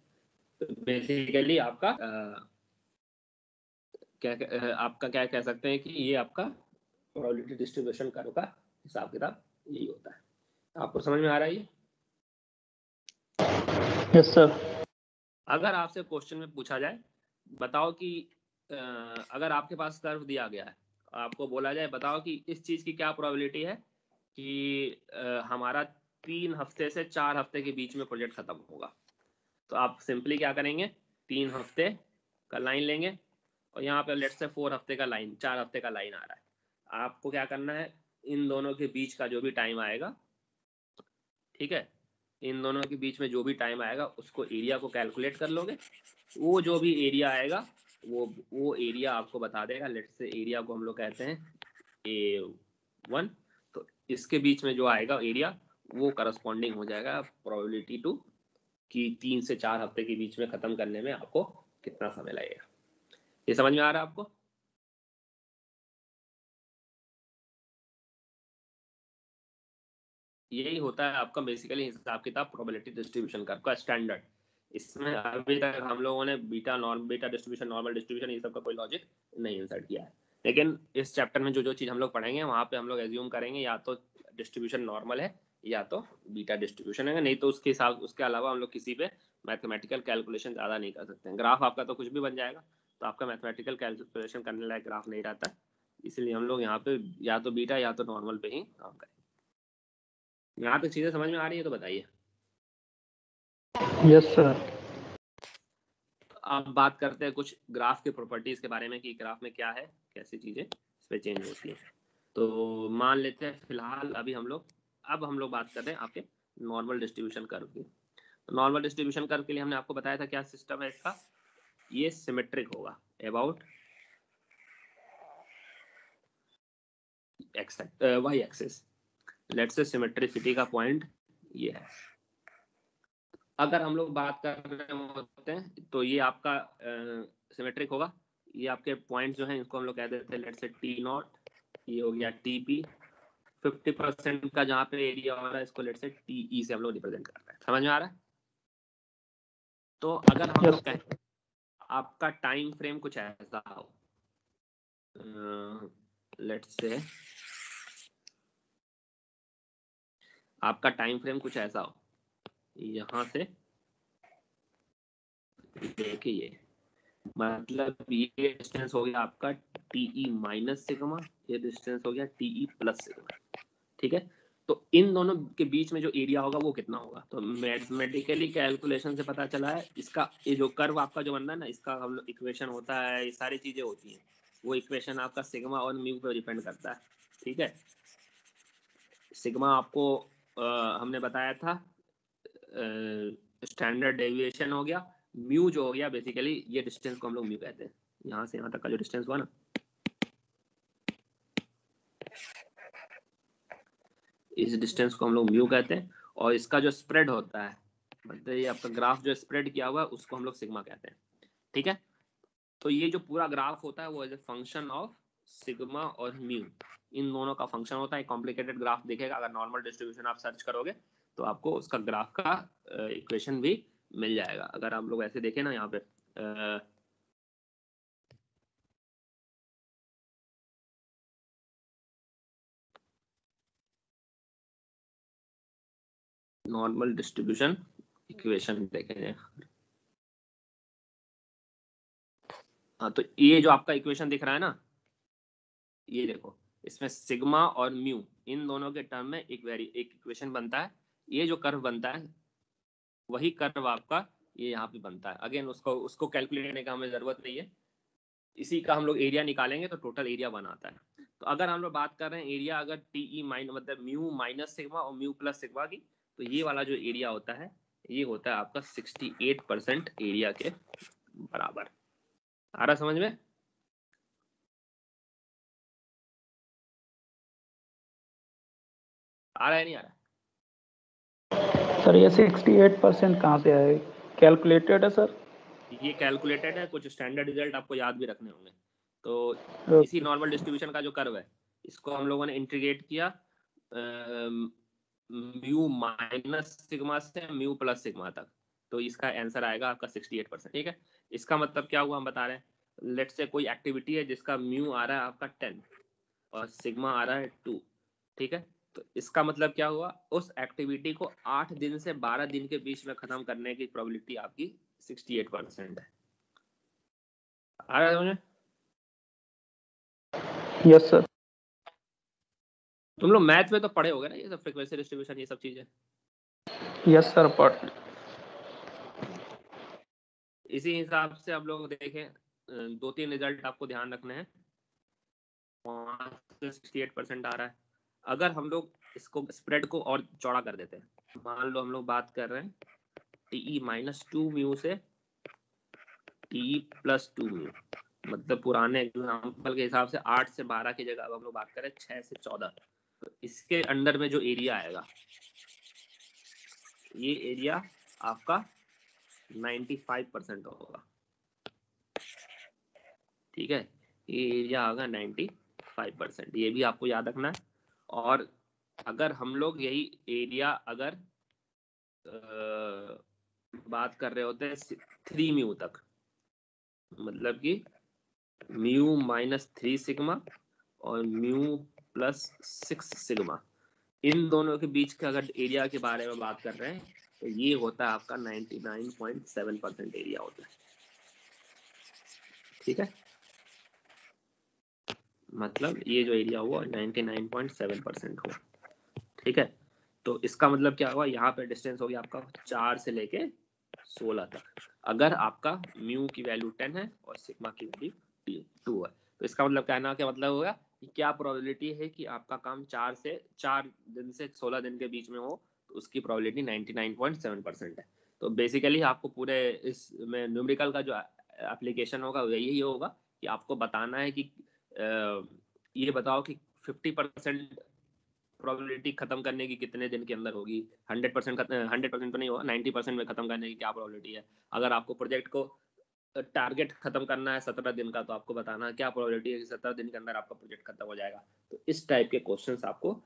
तो बेसिकली आपका आपका क्या कह सकते हैं कि ये आपका प्रोबेबिलिटी डिस्ट्रीब्यूशन कर्व का हिसाब किताब यही होता है। आपको समझ में आ रहा है ये? Yes sir. अगर आपसे क्वेश्चन में पूछा जाए, बताओ कि अगर आपके पास कर्व दिया गया है, आपको बोला जाए बताओ कि इस चीज की क्या प्रोबेबिलिटी है कि हमारा 3 हफ्ते से 4 हफ्ते के बीच में प्रोजेक्ट खत्म होगा, तो आप सिंपली क्या करेंगे, 3 हफ्ते का लाइन लेंगे और यहाँ पे लेट्स से 4 हफ्ते का लाइन, 4 हफ्ते का लाइन आ रहा है। आपको क्या करना है, इन दोनों के बीच का जो भी टाइम आएगा, ठीक है, इन दोनों के बीच में जो भी टाइम आएगा उसको एरिया को कैलकुलेट कर लोगे, वो जो भी एरिया आएगा वो एरिया आपको बता देगा। लेट्स से एरिया को हम लोग कहते हैं A1, तो इसके बीच में जो आएगा एरिया वो करस्पॉन्डिंग हो जाएगा प्रोबेबिलिटी टू कि 3 से 4 हफ्ते के बीच में खत्म करने में आपको कितना समय लगेगा। ये समझ में आ रहा है आपको? यही होता है आपका बेसिकली हिसाब किताब प्रोबेबिलिटी डिस्ट्रीब्यूशन कर्व का स्टैंडर्ड। इसमें अभी तक हम लोगों ने बीटा डिस्ट्रीब्यूशन, नॉर्मल डिस्ट्रीब्यूशन, ये सब का कोई लॉजिक नहीं इंसर्ट किया है, लेकिन इस चैप्टर में जो जो चीज हम लोग पढ़ेंगे वहां पे हम लोग एज्यूम करेंगे या तो डिस्ट्रीब्यूशन नॉर्मल है या तो बीटा डिस्ट्रीब्यूशन है, नहीं तो उसके अलावा हम लोग किसी पे मैथमेटिकल कैलकुलेशन ज्यादा नहीं कर सकते हैं। ग्राफ आपका तो कुछ भी बन जाएगा, तो आपका मैथमेटिकल कैलकुलेशन करने लायक ग्राफ नहीं रहता, इसलिए हम लोग यहाँ पे या तो बीटा या तो नॉर्मल पे ही काम करें। यहाँ तक चीजें समझ में आ रही है तो बताइए। Yes sir. अब बात करते हैं कुछ ग्राफ के प्रॉपर्टीज के बारे में कि ग्राफ में क्या है, कैसी चीजें इस पे चेंज होती है। तो मान लेते हैं फिलहाल अभी हम लोग बात कर रहे हैं आपके नॉर्मल डिस्ट्रीब्यूशन कर्व की। तो नॉर्मल डिस्ट्रीब्यूशन कर्व के लिए हमने आपको बताया था क्या सिस्टम है इसका, ये सिमेट्रिक होगा about Y axis. Let's say symmetricity का पॉइंट ये है। अगर हम लोग बात कर रहे होते हैं तो ये आपका सिमेट्रिक होगा, ये आपके पॉइंट जो हैं इनको हम लोग कह देते हैं लेट्स से टी नॉट, ये हो गया टी पी, 50% का जहाँ पे एरिया हो रहा है इसको लेट्स से टी ई से हम लोग रिप्रेजेंट कर रहे हैं। समझ में आ रहा है? तो अगर हम लोग कहें आपका टाइम फ्रेम कुछ ऐसा हो, लेट्स से आपका टाइम फ्रेम कुछ ऐसा हो, यहाँ से देखिए मतलब ये डिस्टेंस हो गया आपका टीई माइनस सिग्मा, ये डिस्टेंस हो गया टीई प्लस सिग्मा, ठीक है। तो इन दोनों के बीच में जो एरिया होगा वो कितना होगा, तो मैथमेटिकली कैलकुलेशन से पता चला है इसका, ये जो कर्व आपका जो बन रहा है ना, इसका हम लोग इक्वेशन होता है, ये सारी चीजें होती हैं, वो इक्वेशन आपका सिग्मा और म्यू पे डिपेंड करता है। ठीक है, सिग्मा आपको हमने बताया था स्टैंडर्ड डेविएशन हो गया, म्यू जो हो गया बेसिकली ये डिस्टेंस को हम लोग म्यू कहते हैं, यहाँ से यहाँ तक का जो डिस्टेंस हुआ ना, इस डिस्टेंस को हम लोग म्यू कहते हैं। और इसका जो स्प्रेड होता है, मतलब ये आपका ग्राफ जो स्प्रेड किया हुआ है उसको हम लोग सिग्मा कहते हैं। ठीक है, तो ये जो पूरा ग्राफ होता है वो as a function of sigma और म्यू, इन दोनों का फंक्शन होता है। कॉम्प्लिकेटेड ग्राफ दिखेगा, अगर नॉर्मल डिस्ट्रीब्यूशन आप सर्च करोगे तो आपको उसका ग्राफ का इक्वेशन भी मिल जाएगा। अगर आप लोग ऐसे देखें ना यहाँ पे नॉर्मल डिस्ट्रीब्यूशन इक्वेशन देखें, हाँ, तो ये जो आपका इक्वेशन दिख रहा है ना, ये देखो, इसमें सिग्मा और म्यू इन दोनों के टर्म में एक इक्वेशन बनता है। ये जो कर्व बनता है वही कर्व आपका ये यहाँ पे बनता है। अगेन उसको कैलकुलेट करने का हमें जरूरत नहीं है, इसी का हम लोग एरिया निकालेंगे तो टोटल एरिया बनाता है। तो अगर हम लोग बात कर रहे हैं एरिया अगर टीई माइनस मतलब म्यू माइनस सिग्मा और म्यू प्लस सिग्मा की, तो ये वाला जो एरिया होता है ये होता है आपका 68% एरिया के बराबर। आ रहा समझ में? आ रहा है नहीं आ रहा? सर ये 68% कहाँ से आए? कैलकुलेटेड है सर? ये कैलकुलेटेड है, कुछ स्टैंडर्ड रिजल्ट आपको याद भी रखने होंगे। तो इसी नॉर्मल डिस्ट्रीब्यूशन का जो कर्व है इसको हम लोगों ने इंटीग्रेट किया म्यू माइनस सिग्मा से म्यू प्लस सिग्मा तक, तो इसका आंसर आएगा आपका 68%। ठीक है, इसका मतलब क्या हुआ हम बता रहे हैं, लेट्स से कोई एक्टिविटी है जिसका म्यू आ रहा है आपका 10 और सिग्मा आ रहा है 2। ठीक है, तो इसका मतलब क्या हुआ, उस एक्टिविटी को 8 दिन से 12 दिन के बीच में खत्म करने की प्रोबेबिलिटी आपकी 68% है। आ रहा है समझ में? Yes sir. तुम लोग मैथ में तो पढ़े होगे ना ये सब, फ्रीक्वेंसी डिस्ट्रीब्यूशन ये सब चीजें। यस सर पढ़। इसी हिसाब से आप लोग देखें 2-3 रिजल्ट आपको ध्यान रखने हैं। 68% आ रहा है। अगर हम लोग इसको स्प्रेड को और चौड़ा कर देते हैं, मान लो हम लोग बात कर रहे हैं टीई माइनस 2 म्यू से टीई प्लस 2 म्यू, मतलब पुराने एग्जाम्पल के हिसाब से 8 से 12 की जगह अब हम लोग बात करें 6 से 14, तो इसके अंडर में जो एरिया आएगा ये एरिया आपका 95% होगा। ठीक है, ये एरिया होगा 95%, ये भी आपको याद रखना है। और अगर हम लोग यही एरिया अगर बात कर रहे होते हैं 3 म्यू तक, मतलब कि म्यू माइनस 3 सिग्मा और म्यू प्लस 6 सिग्मा, इन दोनों के बीच के अगर एरिया के बारे में बात कर रहे हैं तो ये होता है आपका 99.7% एरिया होता है। ठीक है, मतलब ये जो एरिया हुआ 99.7% हुआ। ठीक है, तो इसका मतलब क्या हुआ, यहाँ पे डिस्टेंस हो गया आपका 4 से लेके 16 तक, अगर आपका म्यू की वैल्यू 10 है और सिग्मा की वैल्यू 2 है। तो इसका मतलब कहना क्या मतलब होगा कि क्या प्रोबेबिलिटी है कि आपका काम 4 दिन से 16 दिन के बीच में हो, तो उसकी प्रोबेबिलिटी 99.7% है। तो बेसिकली आपको पूरे इसमें न्यूमेरिकल का जो एप्लीकेशन होगा यही होगा कि आपको बताना है कि ये बताओ कि 50% प्रोबेबिलिटी खत्म करने की कितने दिन के अंदर होगी, 100% तो नहीं होगा, 90% में खत्म करने की क्या प्रोबेबिलिटी है। अगर आपको प्रोजेक्ट को टारगेट खत्म करना है 17 दिन का, तो आपको बताना है क्या प्रोबेबिलिटी है कि 17 दिन के अंदर आपका प्रोजेक्ट खत्म हो जाएगा। तो इस टाइप के क्वेश्चंस आपको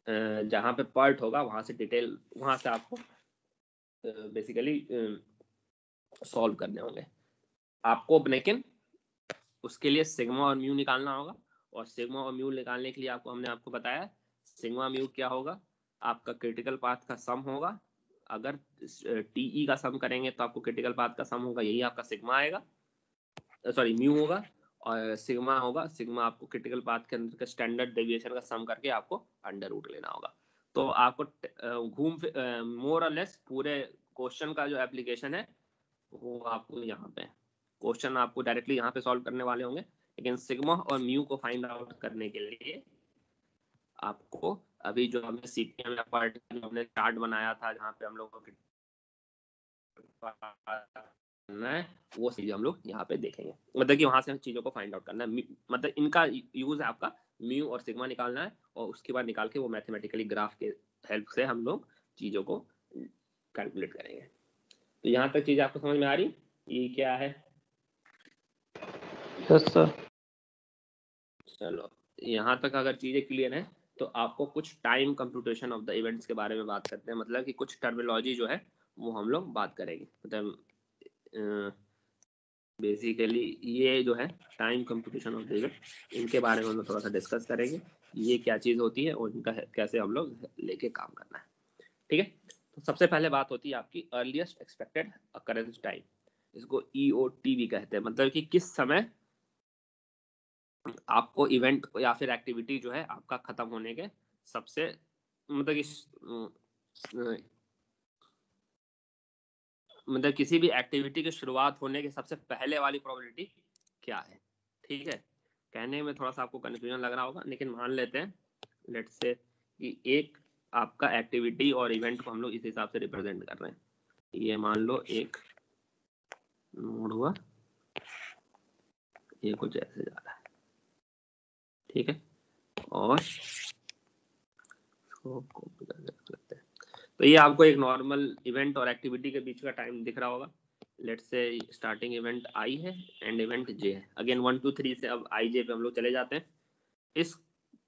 जहाँ पे पार्ट होगा वहां से डिटेल, वहां से आपको बेसिकली सॉल्व करने होंगे आपको, लेकिन उसके लिए सिग्मा और म्यू निकालना होगा। और सिग्मा और म्यू निकालने के लिए हमने आपको बताया सिग्मा म्यू क्या होगा, आपका क्रिटिकल पाथ का सम होगा। अगर टीई का सम करेंगे तो आपको क्रिटिकल पाथ का सम होगा, यही आपका सिग्मा आएगा, सॉरी म्यू होगा, और सिग्मा होगा, सिग्मा आपको क्रिटिकल पाथ के अंदर का स्टैंडर्ड डेविएशन का सम करके आपको अंडर रूट लेना होगा। तो आपको मोर और लेस पूरे क्वेश्चन का जो एप्लीकेशन है वो आपको यहाँ पे क्वेश्चन आपको डायरेक्टली यहाँ पे सॉल्व करने वाले होंगे, लेकिन सिग्मा और म्यू को फाइंड आउट करने के लिए आपको अभी जो हमने सीपीएम या पार्ट हमने चार्ट बनाया था जहाँ पे हम लोग को करना है वो चीज हम लोग यहाँ पे देखेंगे, मतलब कि वहां से चीजों को फाइंड आउट करना है। मतलब इनका यूज है आपका म्यू और सिग्मा निकालना है और उसके बाद निकाल के वो मैथमेटिकली ग्राफ के हेल्प से हम लोग चीजों को कैलकुलेट करेंगे। तो यहाँ तक चीज आपको समझ में आ रही, ये क्या है? Yes sir. चलो यहाँ तक अगर चीजें क्लियर है तो आपको कुछ time computation of the events के बारे में बात करते हैं, मतलब कि कुछ टर्मिनोलॉजी जो है वो हम लोग बात करेंगे। मतलब बेसिकली ये जो है time computation of the event, इनके बारे में हम लोग थोड़ा सा डिस्कस करेंगे, ये क्या चीज होती है और इनका कैसे हम लोग लेके काम करना है। ठीक है, तो सबसे पहले बात होती है आपकी अर्लीस्ट एक्सपेक्टेड अकरेंस टाइम, इसको EOT भी कहते हैं। मतलब कि किस समय आपको इवेंट या फिर एक्टिविटी जो है आपका खत्म होने के सबसे मतलब किसी भी एक्टिविटी की शुरुआत होने के सबसे पहले वाली प्रोबेबिलिटी क्या है। ठीक है, कहने में थोड़ा सा आपको कंफ्यूजन लग रहा होगा, लेकिन मान लेते हैं लेट्स से कि एक आपका एक्टिविटी और इवेंट को हम लोग इस हिसाब से रिप्रेजेंट कर रहे हैं। ये मान लो एक नोड हुआ, ये कुछ ऐसे जा रहा है, ठीक है, और लगता है तो ये आपको एक नॉर्मल इवेंट और एक्टिविटी के बीच का टाइम दिख रहा होगा। Let's say starting event I है एंड इवेंट J है। अगेन 1 2 3 से अब IJ पे हम लोग चले जाते हैं। इस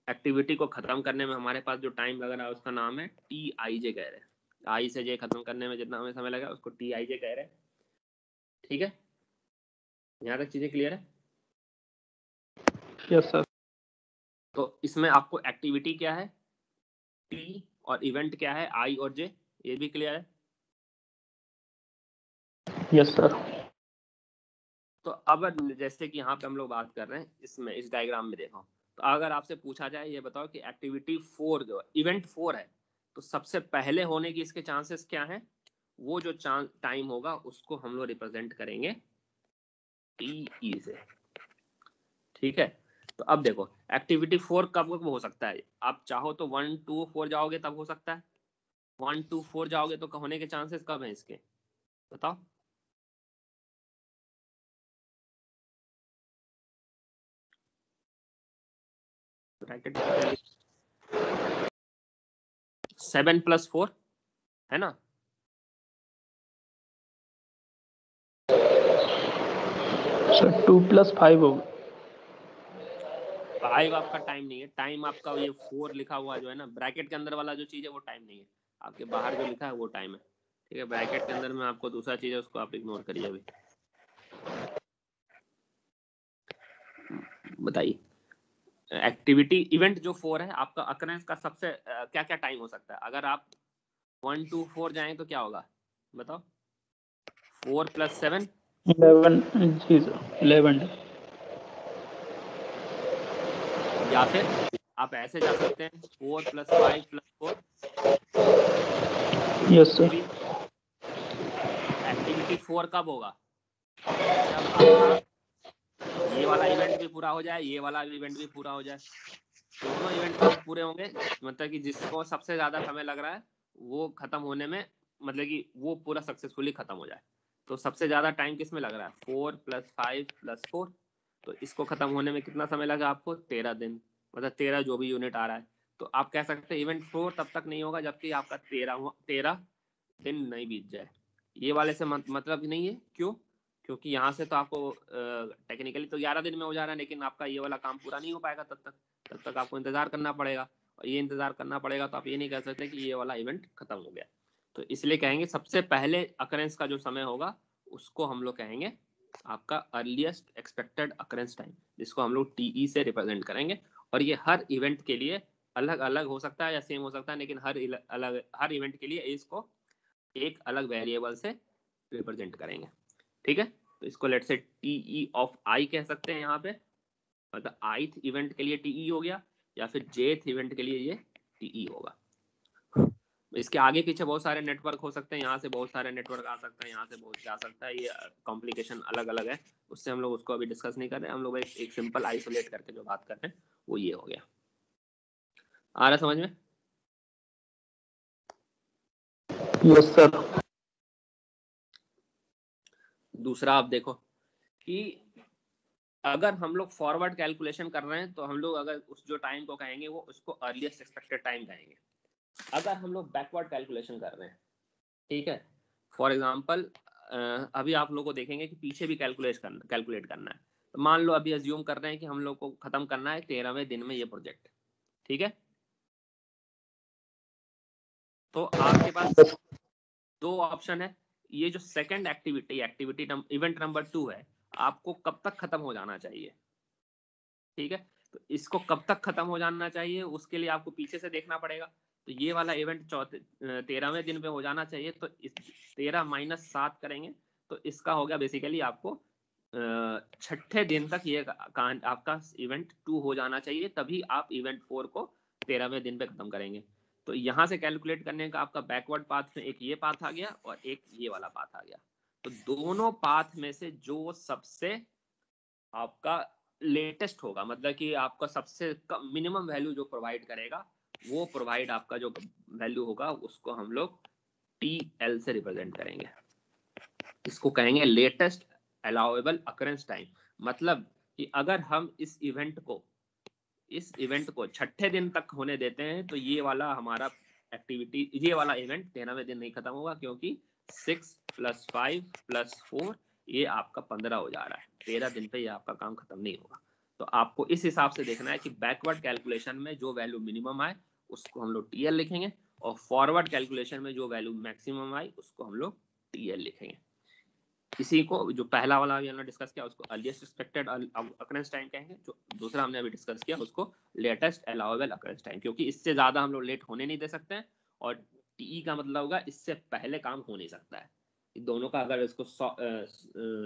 एक्टिविटी को खत्म करने में हमारे पास जो टाइम लग रहा है उसका नाम है TIJ कह रहे हैं। I से J खत्म करने में जितना हमें समय लगा उसको TIJ कह रहे हैं। ठीक है, यहाँ तक चीजें क्लियर है? Yes sir. तो इसमें आपको एक्टिविटी क्या है T और इवेंट क्या है I और J, ये भी क्लियर है? Yes sir. तो अब जैसे कि यहाँ पे हम लोग बात कर रहे हैं इसमें इस डायग्राम में देखो, तो अगर आपसे पूछा जाए ये बताओ कि एक्टिविटी 4 जो इवेंट 4 है तो सबसे पहले होने की इसके चांसेस क्या हैं? वो जो टाइम होगा उसको हम लोग रिप्रेजेंट करेंगे TE से। ठीक है, तो अब देखो एक्टिविटी 4 कब हो सकता है? आप चाहो तो 1 2 4 जाओगे तब हो सकता है, 1 2 4 जाओगे तो होने के चांसेस कब हैं इसके बताओ? ब्रैकेट 7 + 4 है ना? सर 2 + 5 होगा। 5 आपका टाइम नहीं है, टाइम आपका ये 4 लिखा हुआ जो है ना ब्रैकेट के अंदर वाला जो चीज है वो टाइम नहीं है, आपके बाहर जो लिखा है वो टाइम है। ठीक है, ब्रैकेट के अंदर में आपको दूसरा चीज है उसको आप इग्नोर करिए। अभी बताइए एक्टिविटी इवेंट जो 4 है आपका अकरेंस का सबसे क्या क्या टाइम हो सकता है? अगर आप 1 2 4 जाएं तो क्या होगा बताओ? 4 + 7 11 जी सर 11। या फिर आप ऐसे जा सकते हैं 4 + 5 + 4। Yes sir. एक्टिविटी 4 कब होगा? जब आपका ये वाला इवेंट भी पूरा हो जाए, ये वाला इवेंट भी पूरा हो जाए। दोनों इवेंट कब पूरे होंगे? मतलब कि जिसको सबसे ज्यादा समय लग रहा है वो खत्म होने में, मतलब कि वो पूरा सक्सेसफुली खत्म हो जाए। तो सबसे ज्यादा टाइम किस में लग रहा है? 4 + 5 + 4। तो इसको खत्म होने में कितना समय लगा आपको? 13 दिन, मतलब 13 जो भी यूनिट आ रहा है। तो आप कह सकते हैं इवेंट 4 तब तक नहीं होगा जबकि आपका 13 दिन नहीं बीत जाए। ये वाले से मतलब ही नहीं है। क्यों? क्योंकि यहाँ से तो आपको टेक्निकली तो 11 दिन में हो जा रहा है, लेकिन आपका ये वाला काम पूरा नहीं हो पाएगा तब तक आपको इंतजार करना पड़ेगा। और ये इंतजार करना पड़ेगा तो आप ये नहीं कह सकते कि ये वाला इवेंट खत्म हो गया। तो इसलिए कहेंगे सबसे पहले अकरेंस का जो समय होगा उसको हम लोग कहेंगे आपका अर्लीस्ट एक्सपेक्टेड अकरेंस टाइम, जिसको हम लोग TE से रिप्रेजेंट करेंगे। और ये हर इवेंट के लिए अलग अलग हो सकता है या सेम हो सकता है, लेकिन हर इवेंट के लिए इसको एक अलग वेरिएबल से रिप्रेजेंट करेंगे। ठीक है, तो इसको लेट से TE ऑफ I कह सकते हैं यहाँ पे, मतलब ith इवेंट के लिए TE हो गया या फिर jth इवेंट के लिए ये TE होगा। इसके आगे पीछे बहुत सारे नेटवर्क हो सकते हैं, यहाँ से बहुत सारे नेटवर्क आ सकते हैं, यहाँ से बहुत जा सकता है, ये कॉम्प्लिकेशन अलग अलग है, उससे हम लोग उसको अभी डिस्कस नहीं कर रहे हैं। हम लोग एक सिंपल आइसोलेट करके जो बात कर रहे हैं वो ये हो गया। आ रहा समझ में? Yes sir. दूसरा आप देखो कि अगर हम लोग फॉरवर्ड कैलकुलेशन कर रहे हैं तो हम लोग अगर उस जो टाइम को कहेंगे वो उसको अर्लीस्ट एक्सपेक्टेड टाइम कहेंगे। अगर हम लोग बैकवर्ड कैलकुलेशन कर रहे हैं, ठीक है, फॉर एग्जांपल अभी आप लोगों को देखेंगे कि पीछे भी कैलकुलेट करना है। तो मान लो अभी अज्यूम कर रहे हैं कि हम लोग को खत्म करना है 13वें दिन में ये प्रोजेक्ट, ठीक है। तो आपके पास दो ऑप्शन है। ये जो सेकंड एक्टिविटी इवेंट नंबर 2 है, आपको कब तक खत्म हो जाना चाहिए, ठीक है। तो इसको कब तक खत्म हो जाना चाहिए उसके लिए आपको पीछे से देखना पड़ेगा। तो ये वाला इवेंट 13वें दिन पे हो जाना चाहिए, तो इस 13 - 7 करेंगे तो इसका हो गया बेसिकली आपको 6ठे दिन तक ये आपका इवेंट 2 हो जाना चाहिए, तभी आप इवेंट 4 को 13वें दिन पे खत्म करेंगे। तो यहाँ से कैलकुलेट करने का आपका बैकवर्ड पाथ में एक ये पाथ आ गया और एक ये वाला पाथ आ गया। तो दोनों पाथ में से जो सबसे आपका लेटेस्ट होगा, मतलब कि आपका सबसे मिनिमम वैल्यू जो प्रोवाइड करेगा, वो प्रोवाइड आपका जो वैल्यू होगा उसको हम लोग TL से रिप्रेजेंट करेंगे। इसको कहेंगे लेटेस्ट अलाउएबल अकरेंस टाइम। मतलब कि अगर हम इस इवेंट को 6ठे दिन तक होने देते हैं तो ये वाला हमारा एक्टिविटी, ये वाला इवेंट 13वें दिन नहीं खत्म होगा, क्योंकि 6 + 5 + 4 ये आपका 15 हो जा रहा है। 13 दिन पे ये आपका काम खत्म नहीं होगा। तो आपको इस हिसाब से देखना है कि बैकवर्ड कैलकुलेशन में जो वैल्यू मिनिमम आए उसको हम लोग TL लिखेंगे, और फॉरवर्ड कैलकुलेशन में जो वैल्यू मैक्सिमम आई उसको हम लोग TL लिखेंगे। इसी को जो पहला वाला अभी हमने डिस्कस किया उसको अर्लीस्ट एक्सपेक्टेड अकरेंस टाइम कहेंगे, जो दूसरा हमने अभी डिस्कस किया उसको लेटेस्ट अलाउएबल अकरेंस टाइम, क्योंकि इससे ज्यादा हम लोग लेट होने नहीं दे सकते हैं, और TE का मतलब होगा इससे पहले काम हो नहीं सकता है। दोनों का अगर इसको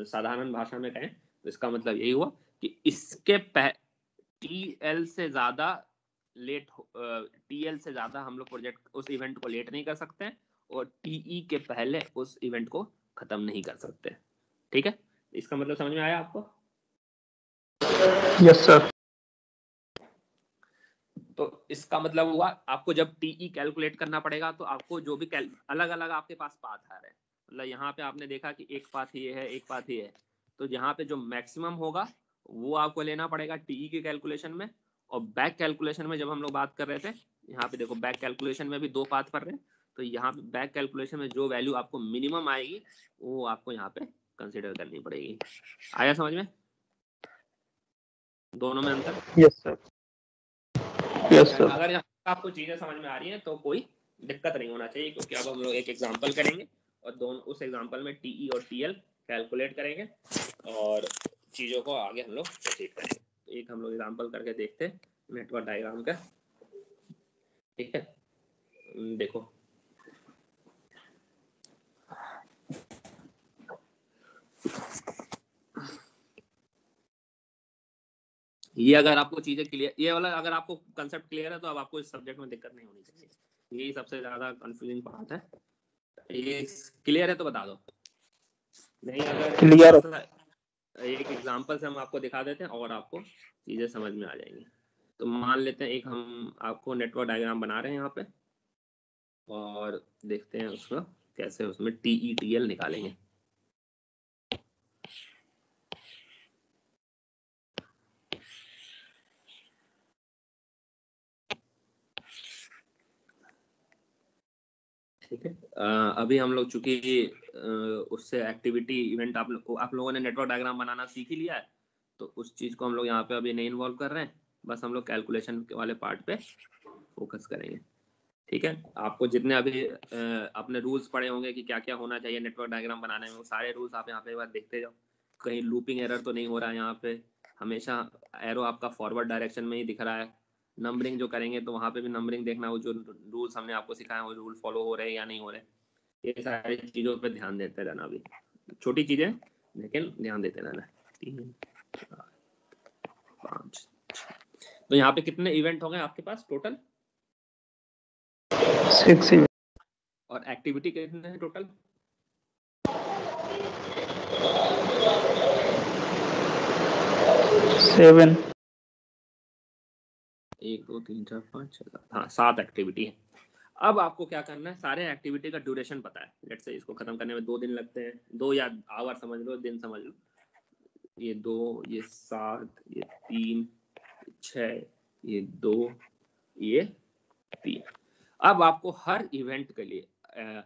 साधारण भाषा में कहें तो इसका मतलब यही हुआ कि इसके TL से ज्यादा TL से ज्यादा हम लोग प्रोजेक्ट उस इवेंट को लेट नहीं कर सकते हैं, और TE के पहले उस इवेंट को खत्म नहीं कर सकते। ठीक है, इसका मतलब समझ में आया आपको? Yes sir. तो इसका मतलब हुआ आपको जब TE कैलकुलेट करना पड़ेगा तो आपको जो भी अलग अलग आपके पास पाथ आ रहे हैं, मतलब यहाँ पे आपने देखा कि एक पाथ ये है, एक पाथ ये है, तो यहाँ पे जो मैक्सिमम होगा वो आपको लेना पड़ेगा TE के कैलकुलेशन में। और बैक कैलकुलेशन में जब हम लोग बात कर रहे थे, यहाँ पे देखो बैक कैलकुलेशन में भी दो पाथ पड़ रहे हैं, तो यहाँ पे बैक कैलकुलेशन में जो वैल्यू आपको मिनिमम आएगी वो आपको यहाँ पे कंसिडर करनी पड़ेगी। आया समझ में दोनों में अंतर? Yes sir. Yes sir. अगर आपको चीजें समझ में आ रही हैं तो कोई दिक्कत नहीं होना चाहिए, क्योंकि अब हम लोग एक एग्जांपल करेंगे और दोनों उस एग्जांपल में TE और TL कैलकुलेट करेंगे और चीजों को आगे हम लोग प्रोसीड करेंगे। तो एक हम लोग एग्जांपल करके देखते हैं नेटवर्क डायग्राम का। ठीक है, देखो ये अगर आपको चीजें क्लियर, ये वाला अगर आपको कंसेप्ट क्लियर है तो अब आपको इस सब्जेक्ट में दिक्कत नहीं होनी चाहिए। यही सबसे ज्यादा कंफ्यूजिंग पार्ट है। ये क्लियर है तो बता दो, नहीं अगर क्लियर। एक एग्जांपल से हम आपको दिखा देते हैं और आपको चीजें समझ में आ जाएंगी। तो मान लेते हैं एक हम आपको नेटवर्क डायग्राम बना रहे हैं यहाँ पे, और देखते हैं उसका कैसे उसमें TE TL निकालेंगे। ठीक है, अभी हम लोग चूंकि उससे एक्टिविटी इवेंट आप लोगों ने नेटवर्क डायग्राम बनाना सीख ही लिया है, तो उस चीज को हम लोग यहाँ पे अभी नहीं इन्वॉल्व कर रहे हैं, बस हम लोग कैलकुलेशन वाले पार्ट पे फोकस करेंगे। ठीक है, आपको जितने अभी अपने रूल्स पढ़े होंगे कि क्या क्या होना चाहिए नेटवर्क डायग्राम बनाने में, वो सारे रूल्स आप यहाँ पे एक बार देखते जाओ। कहीं लूपिंग एरर तो नहीं हो रहा है, यहाँ पे हमेशा एरो आपका फॉरवर्ड डायरेक्शन में ही दिख रहा है। नंबरिंग जो करेंगे तो वहाँ पे भी नंबरिंग देखना, वो जो रूल्स हमने आपको सिखाए वो रूल फॉलो हो रहे हैं या नहीं हो रहे, ये सारी चीजों पे ध्यान देते रहना। अभी छोटी चीजें लेकिन ध्यान देते रहना। 3 4 5 तो यहाँ पे कितने इवेंट हो गए आपके पास टोटल? 6 इवेंट। और एक्टिविटी कितने हैं टोटल? 7। 1 2 3 4 5 6 हाँ 7 एक्टिविटी है। अब आपको क्या करना है, सारे एक्टिविटी का ड्यूरेशन पता है। लेट्स से इसको खत्म करने में 2 दिन लगते हैं, 2 या आवर समझ लो, दिन समझ लो। ये 2, ये 7, ये 3, 6, ये 2, ये 3। अब आपको हर इवेंट के लिए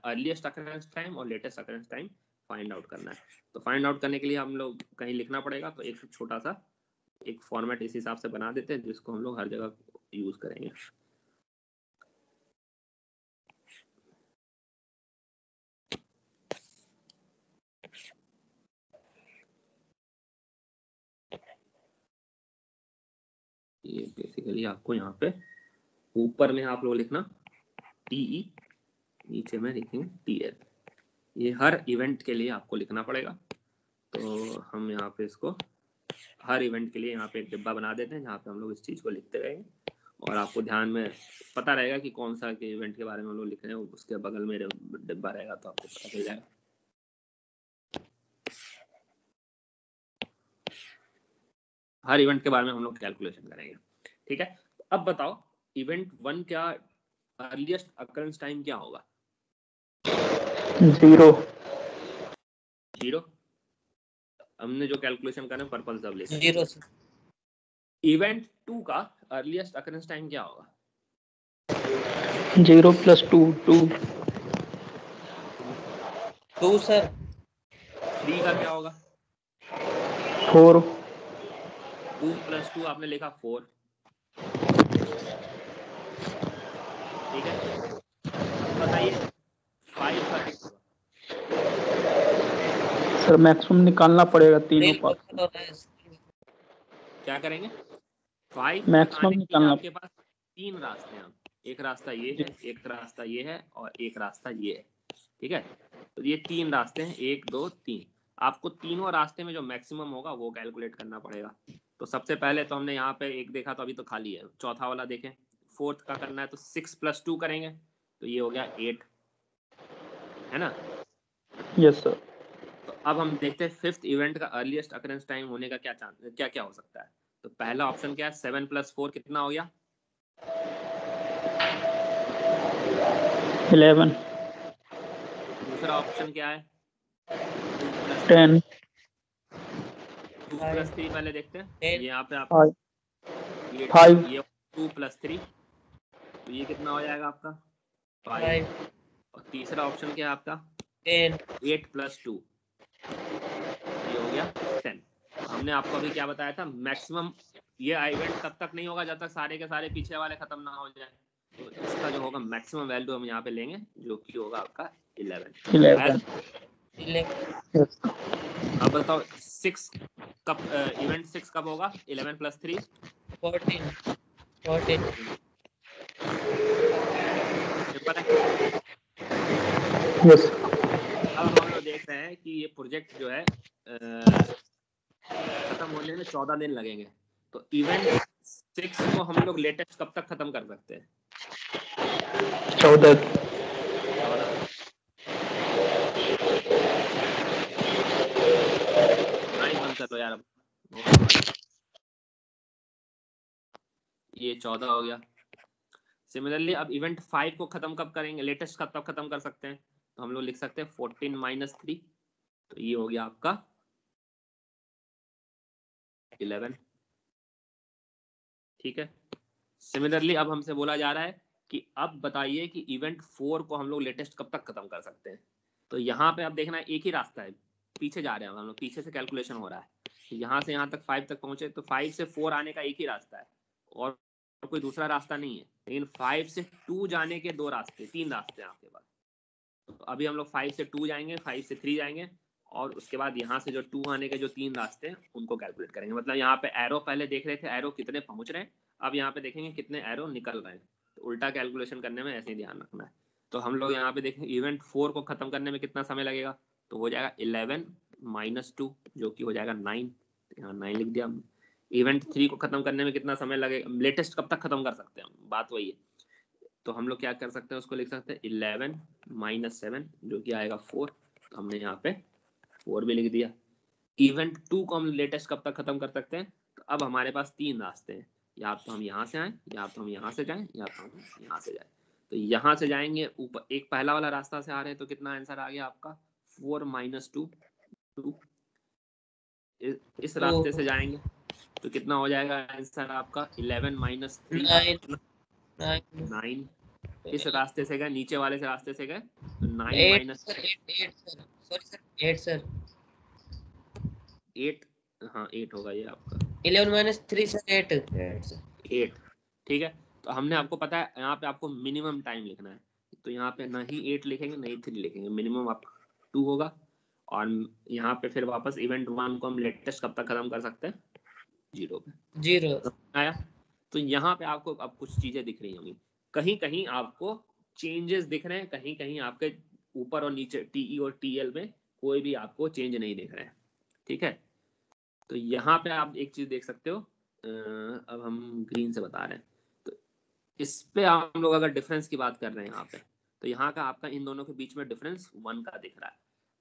अर्लीस्ट अकरेंस टाइम और latest occurrence time find out करना है। तो फाइंड आउट करने के लिए हम लोग कहीं लिखना पड़ेगा, तो एक छोटा सा एक फॉर्मेट इस हिसाब से बना देते हैं जिसको हम लोग हर जगह यूज करेंगे। ये बेसिकली आपको यहाँ पे ऊपर में आप लोग लिखना TE, नीचे में लिखेंगे TL। ये हर इवेंट के लिए आपको लिखना पड़ेगा। तो हम यहाँ पे इसको हर इवेंट के लिए यहाँ पे एक डिब्बा बना देते हैं जहाँ पे हम लोग इस चीज़ को लिखते रहेंगे, और आपको ध्यान में पता रहेगा कि कौन सा के इवेंट के बारे में हम लोग लिख रहे हैं, उसके बगल में डिब्बा रहेगा तो आपको पता चल जाएगा। हर इवेंट के बारे में हम लोग कैलकुलेशन करेंगे, ठीक है। अब बताओ इवेंट 1 क्या अर्लीस्ट अकरेंस टाइम क्या होगा? 0। हमने जो कैलकुलेशन करें पर्पल सब लिखा 0 से। इवेंट 2 का अर्लीस्ट अकरेंस टाइम क्या होगा? 0 + 2 2। 2 सर। 3 का क्या होगा? 4। 2 + 2 आपने लिखा 4, ठीक है। अब बताइए 5 का क्या होगा? सर मैक्सिमम निकालना पड़ेगा तीनों रील पास। ओपन हो रहा है। क्या करेंगे? 5 तक मैक्सिमम आने के लिए निकालना। आपके पास 3 रास्ते हैं। एक रास्ता ये है, एक रास्ता ये है, और एक रास्ता ये है, ठीक है। तो ये 3 रास्ते हैं, 1 2 3। आपको तीनों रास्ते में जो मैक्सिमम होगा वो कैलकुलेट करना पड़ेगा। तो सबसे पहले तो हमने यहाँ पे एक देखा तो अभी तो खाली है, चौथा वाला देखें। 4th का करना है तो 6 + 2 करेंगे तो ये हो गया 8, है ना। Yes sir. तो अब हम देखते हैं 5th इवेंट का अर्लीस्ट अकरेंस टाइम होने का क्या चांस, क्या क्या हो सकता है। तो पहला ऑप्शन क्या है, 7 + 4 कितना हो गया? 11। दूसरा ऑप्शन क्या है, 2 + 10। 2 + 3 पहले देखते हैं। ये यहाँ पे आप 5। ये 2 + 3, तो ये कितना हो जाएगा आपका 5। और तीसरा ऑप्शन क्या है आपका 8 + 2, ये हो गया 10। हमने आपको अभी क्या बताया था, मैक्सिमम ये इवेंट तब तक नहीं होगा जब तक सारे के सारे पीछे वाले खत्म ना हो जाए। तो इसका जो होगा मैक्सिमम वैल्यू हम यहाँ पे लेंगे जो कि होगा आपका 11। अब बताओ 6 कब इवेंट 6 कब होगा? 11 + 3 14। सिंपल है। यस। अब हम लोग देख रहे हैं कि ये प्रोजेक्ट जो है खत्म होने में 14 दिन लगेंगे। तो इवेंट 6 को हम लोग लेटेस्ट कब तक खत्म कर सकते हैं? 14। बंद कर लो यार अब। ये 14 हो गया। सिमिलरली अब इवेंट 5 को खत्म कब करेंगे, लेटेस्ट कब खत्म कर सकते हैं? तो हम लोग लिख सकते हैं 14 - 3, तो ये हो गया आपका 11, ठीक है। सिमिलरली अब हमसे बोला जा रहा है कि अब बताइए कि इवेंट 4 को हम लोग लेटेस्ट कब तक खत्म कर सकते हैं। तो यहाँ पे आप देखना एक ही रास्ता है, पीछे जा रहे हैं हम लोग, पीछे से कैलकुलेशन हो रहा है। यहाँ से यहाँ तक 5 तक पहुंचे तो 5 से 4 आने का एक ही रास्ता है और कोई दूसरा रास्ता नहीं है। लेकिन 5 से 2 जाने के 3 रास्ते हैं आपके पास। तो अभी हम लोग 5 से 2 जाएंगे, 5 से 3 जाएंगे, और उसके बाद यहाँ से जो 2 आने के जो 3 रास्ते हैं उनको कैलकुलेट करेंगे। मतलब यहाँ पे एरो पहले देख रहे थे एरो कितने पहुंच रहे हैं, अब यहाँ पे देखेंगे कितने एरो निकल रहे हैं। तो उल्टा कैलकुलेशन करने में ऐसे ही ध्यान रखना है। तो हम लोग यहाँ पे देखेंगे इवेंट 4 को खत्म करने में कितना समय लगेगा, तो हो जाएगा 11 - 2 जो कि हो जाएगा 9। यहाँ 9 लिख दिया हमने। इवेंट 3 को खत्म करने में कितना समय लगेगा, लेटेस्ट कब तक खत्म कर सकते हैं हम, बात वही है। तो हम लोग क्या कर सकते हैं, उसको लिख सकते हैं 11 - 7 जो कि आएगा 4। तो हमने यहाँ पे 4 भी लिख दिया। इवेंट 2 को हम लेटेस्ट कब तक खत्म कर सकते हैं, तो अब हमारे पास 3 रास्ते हैं, या तो हम यहाँ से आए, या तो हम यहाँ से जाएं, या तो हम यहाँ से जाएं। तो यहाँ से जाएंगे ऊपर, एक पहला वाला रास्ता से आ रहे हैं, तो कितना आंसर आ गया आपका 4 - 2 2। इस रास्ते से जाएंगे तो कितना हो जाएगा आंसर आपका 11 - 3 9। इस रास्ते से गए, नीचे वाले से रास्ते से गए तो 9 - 8। हाँ 8 होगा ये आपका 11 - 3 सर 8। 8 ठीक है। तो हमने आपको पता है यहाँ पे आपको मिनिमम टाइम लिखना है, तो यहाँ पे ना ही 8 लिखेंगे ना ही 3 लिखेंगे, मिनिमम आपका 2 होगा। और यहाँ पे फिर वापस इवेंट 1 को हम लेटेस्ट कब तक खत्म कर सकते हैं, 0 पे। 0 आया। तो यहाँ पे आपको अब कुछ चीजें दिख रही होंगी, कहीं कहीं आपको चेंजेस दिख रहे हैं, कहीं कहीं आपके ऊपर और नीचे टीई और टीएल में कोई भी आपको चेंज नहीं दिख रहे हैं, ठीक है। तो यहाँ पे आप एक चीज देख सकते हो, अब हम ग्रीन से बता रहे हैं, तो इस पे हम लोग अगर डिफरेंस की बात कर रहे हैं यहाँ पे, तो यहाँ का आपका इन दोनों के बीच में डिफरेंस 1 का दिख रहा है।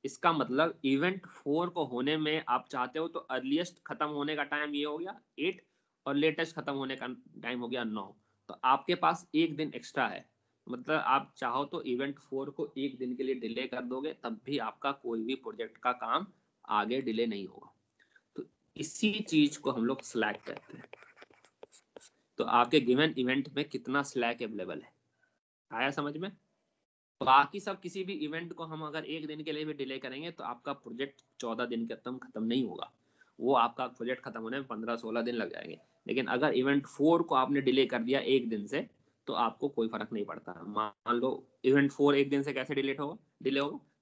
इसका मतलब इवेंट 4 को होने में आप चाहते हो तो अर्लीस्ट खत्म होने का टाइम ये हो गया 8 और लेटेस्ट खत्म होने का टाइम हो गया 9। तो आपके पास एक दिन एक्स्ट्रा है, मतलब आप चाहो तो इवेंट 4 को एक दिन के लिए डिले कर दोगे, तब भी आपका कोई भी प्रोजेक्ट का काम आगे डिले नहीं होगा। तो इसी चीज को हम लोग स्लैक कहते हैं। तो आपके गिवन इवेंट में कितना स्लैक अवेलेबल है, आया समझ में। बाकी सब किसी भी इवेंट को हम अगर एक दिन के लिए भी डिले करेंगे तो आपका प्रोजेक्ट 14 दिन के खत्म नहीं होगा, वो आपका प्रोजेक्ट खत्म होने में 15-16 दिन लग जाएंगे। लेकिन अगर इवेंट 4 को आपने डिले कर दिया एक दिन से, तो आपको कोई फर्क नहीं पड़ता। मान लो इवेंट 4 एक दिन से कैसे डिले होगा,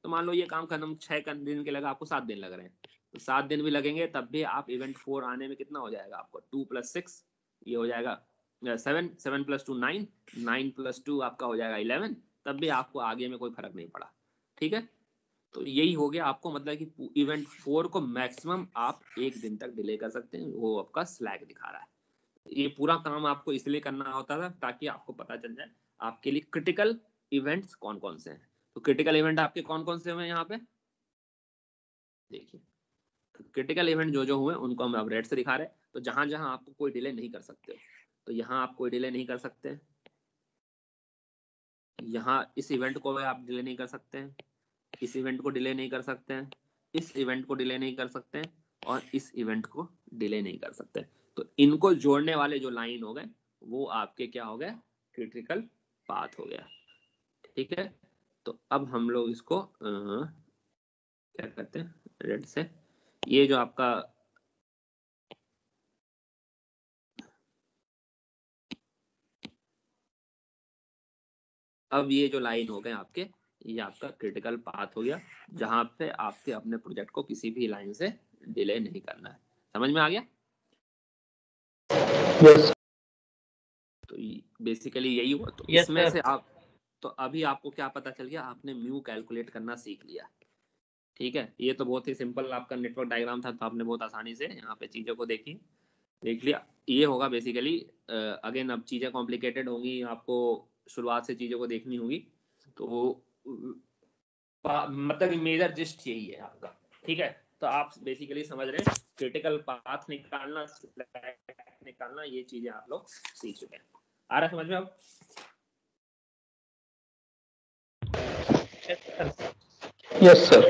तो मान लो ये काम खत्म 6 दिन के लगा, आपको 7 दिन लग रहे हैं, तो 7 दिन भी लगेंगे, तब भी आप इवेंट 4 आने में कितना हो जाएगा आपको 2 + 6 ये हो जाएगा 7 7 + 2 9 9 + 2 आपका हो जाएगा 11, तब भी आपको आगे में कोई फर्क नहीं पड़ा, ठीक है। तो यही हो गया आपको, मतलब कि इवेंट 4 को मैक्सिमम आप एक दिन तक डिले कर सकते हैं, वो आपका स्लैक दिखा रहा है। ये पूरा काम आपको इसलिए करना होता था ताकि आपको पता चल जाए आपके लिए क्रिटिकल इवेंट्स कौन कौन से हैं। तो क्रिटिकल इवेंट आपके कौन कौन से हुए यहाँ पे देखिए, क्रिटिकल इवेंट जो जो हुए उनको हम अब रेड से दिखा रहे हैं। तो जहां जहां आपको कोई डिले नहीं कर सकते हो, तो यहाँ आप कोई डिले नहीं कर सकते हैं, यहाँ इस इवेंट को आप डिले नहीं कर सकते हैं, इस इवेंट को डिले नहीं कर सकते हैं, इस इवेंट को डिले नहीं कर सकते हैं, और इस इवेंट को डिले नहीं कर सकते। तो इनको जोड़ने वाले जो लाइन हो गए वो आपके क्या हो गए, क्रिटिकल पाथ हो गया, ठीक है। तो अब हम लोग इसको क्या करते हैं रेड से, ये जो आपका अब ये जो लाइन हो गए आपके, ये आपका क्रिटिकल पाथ हो गया, जहां पे आपके अपने प्रोजेक्ट को किसी भी लाइन से डिले नहीं करना है। समझ में आ गया? यस तो बेसिकली यही हुआ। तो Yes, इसमें sir. से आप, तो अभी आपको क्या पता चल गया, आपने म्यू कैलकुलेट करना सीख लिया, ठीक है। ये तो बहुत ही सिंपल आपका नेटवर्क डायग्राम था, तो आपने बहुत आसानी से यहाँ पे चीजों को देख लिया। ये होगा बेसिकली, अगेन अब चीजें कॉम्प्लिकेटेड होंगी, आपको शुरुआत से चीजों को देखनी होगी, तो मतलब मेजर जिस्ट यही है आपका, ठीक है। तो आप बेसिकली समझ रहे हैं क्रिटिकल पाथ निकालना, ये चीजें आप लोग सीख चुके हैं। आ रहा समझ में अब? Yes sir.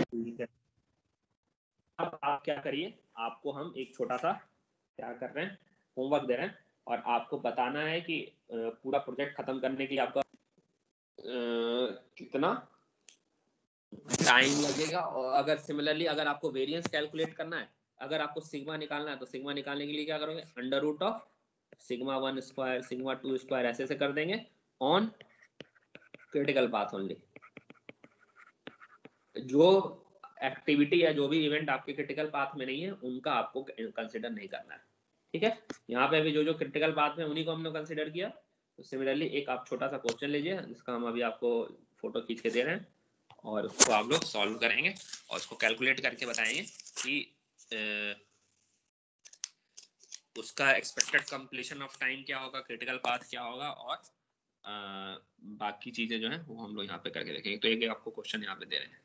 ठीक है। अब आप क्या करिए, आपको हम एक छोटा सा क्या कर रहे हैं, होमवर्क दे रहे हैं, और आपको बताना है कि पूरा प्रोजेक्ट खत्म करने के लिए आपका कितना टाइम लगेगा। और अगर सिमिलरली अगर आपको वेरिएंस कैलकुलेट करना है, अगर आपको सिग्मा निकालना है, तो सिग्मा निकालने के लिए क्या करोगे, √of σ1 स्क्वायर σ2 स्क्वायर ऐसे कर देंगे ऑन क्रिटिकल पाथ ओनली। जो एक्टिविटी या जो भी इवेंट आपके क्रिटिकल पाथ में नहीं है उनका आपको कंसिडर नहीं करना है, ठीक है। यहाँ पे अभी जो जो क्रिटिकल पाथ में उन्हीं को हमने कंसिडर किया। तो सिमिलरली एक आप छोटा सा क्वेश्चन लीजिए, जिसका हम अभी आपको फोटो खींच के दे रहे हैं, और उसको आप लोग सॉल्व करेंगे और उसको कैलकुलेट करके बताएंगे कि उसका एक्सपेक्टेड कंप्लीशन ऑफ टाइम क्या होगा, क्रिटिकल पाथ क्या होगा, और बाकी चीजें जो है वो हम लोग यहाँ पे करके देखेंगे। तो एक आपको क्वेश्चन यहाँ पे दे रहे हैं।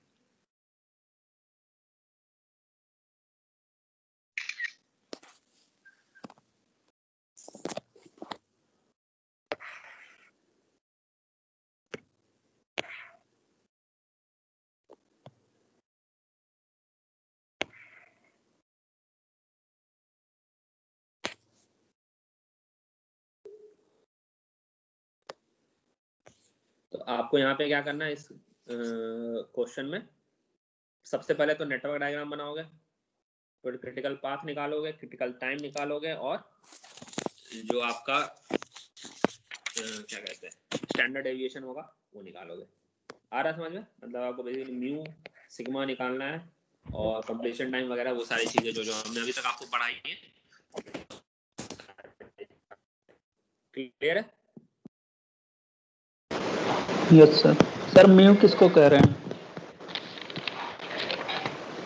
तो आपको यहाँ पे क्या करना है इस क्वेश्चन में, सबसे पहले तो नेटवर्क डायग्राम बनाओगे, फिर क्रिटिकल पाथ निकालोगे, क्रिटिकल टाइम निकालोगे, और जो आपका क्या कहते हैं स्टैंडर्ड डेविएशन होगा वो निकालोगे। आ रहा समझ में? मतलब आपको बेसिकली म्यू सिग्मा निकालना है और कंप्लीशन टाइम वगैरह वो सारी चीजें जो हमने अभी तक आपको पढ़ाई है। क्लियर है? Yes sir. सर म्यू किसको कह रहे हैं?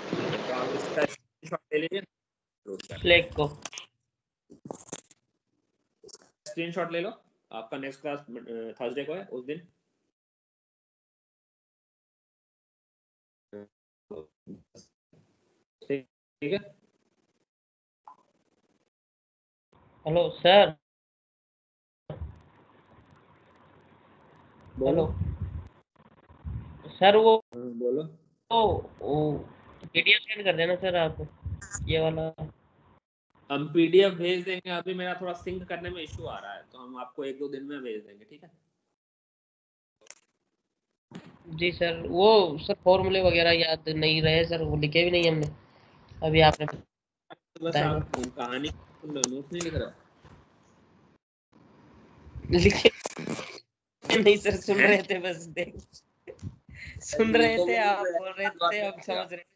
तो आप इसका स्क्रीनशॉट ले लीजिए, फ्लैग को स्क्रीनशॉट ले लो। आपका नेक्स्ट क्लास थर्सडे को है, उस दिन ठीक है। हेलो सर, बोलो। हेलो सर, वो बोलो। पीडीएफ सेंड कर देना सर आप, ये वाला। हम पीडीएफ भेज देंगे, अभी मेरा थोड़ा सिंक करने में इशू आ रहा है, तो हम आपको 1-2 दिन में भेज देंगे, ठीक है? जी सर, वो सर फॉर्मूले वगैरह याद नहीं रहे सर, वो लिखे भी नहीं हमने, अभी आपने तो बस बताया आप कहानी नोट नहीं लिख रहा लिखे नहीं सर, सुन रहे थे बस, देख सुन रहे थे, आप बोल रहे थे, हम समझ रहे थे।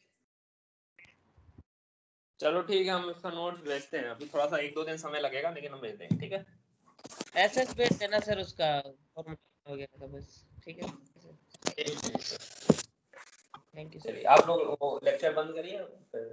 चलो ठीक है, हम इसका नोट्स भेजते हैं, अभी थोड़ा सा 1-2 दिन समय लगेगा, लेकिन हम भेज देंगे, ठीक है? एसएस भेज देना सर उसका फॉर्मूला वगैरह का, बस ठीक है। Thank you sir. चलिए आप लोग वो लेक्चर बंद करिए, फिर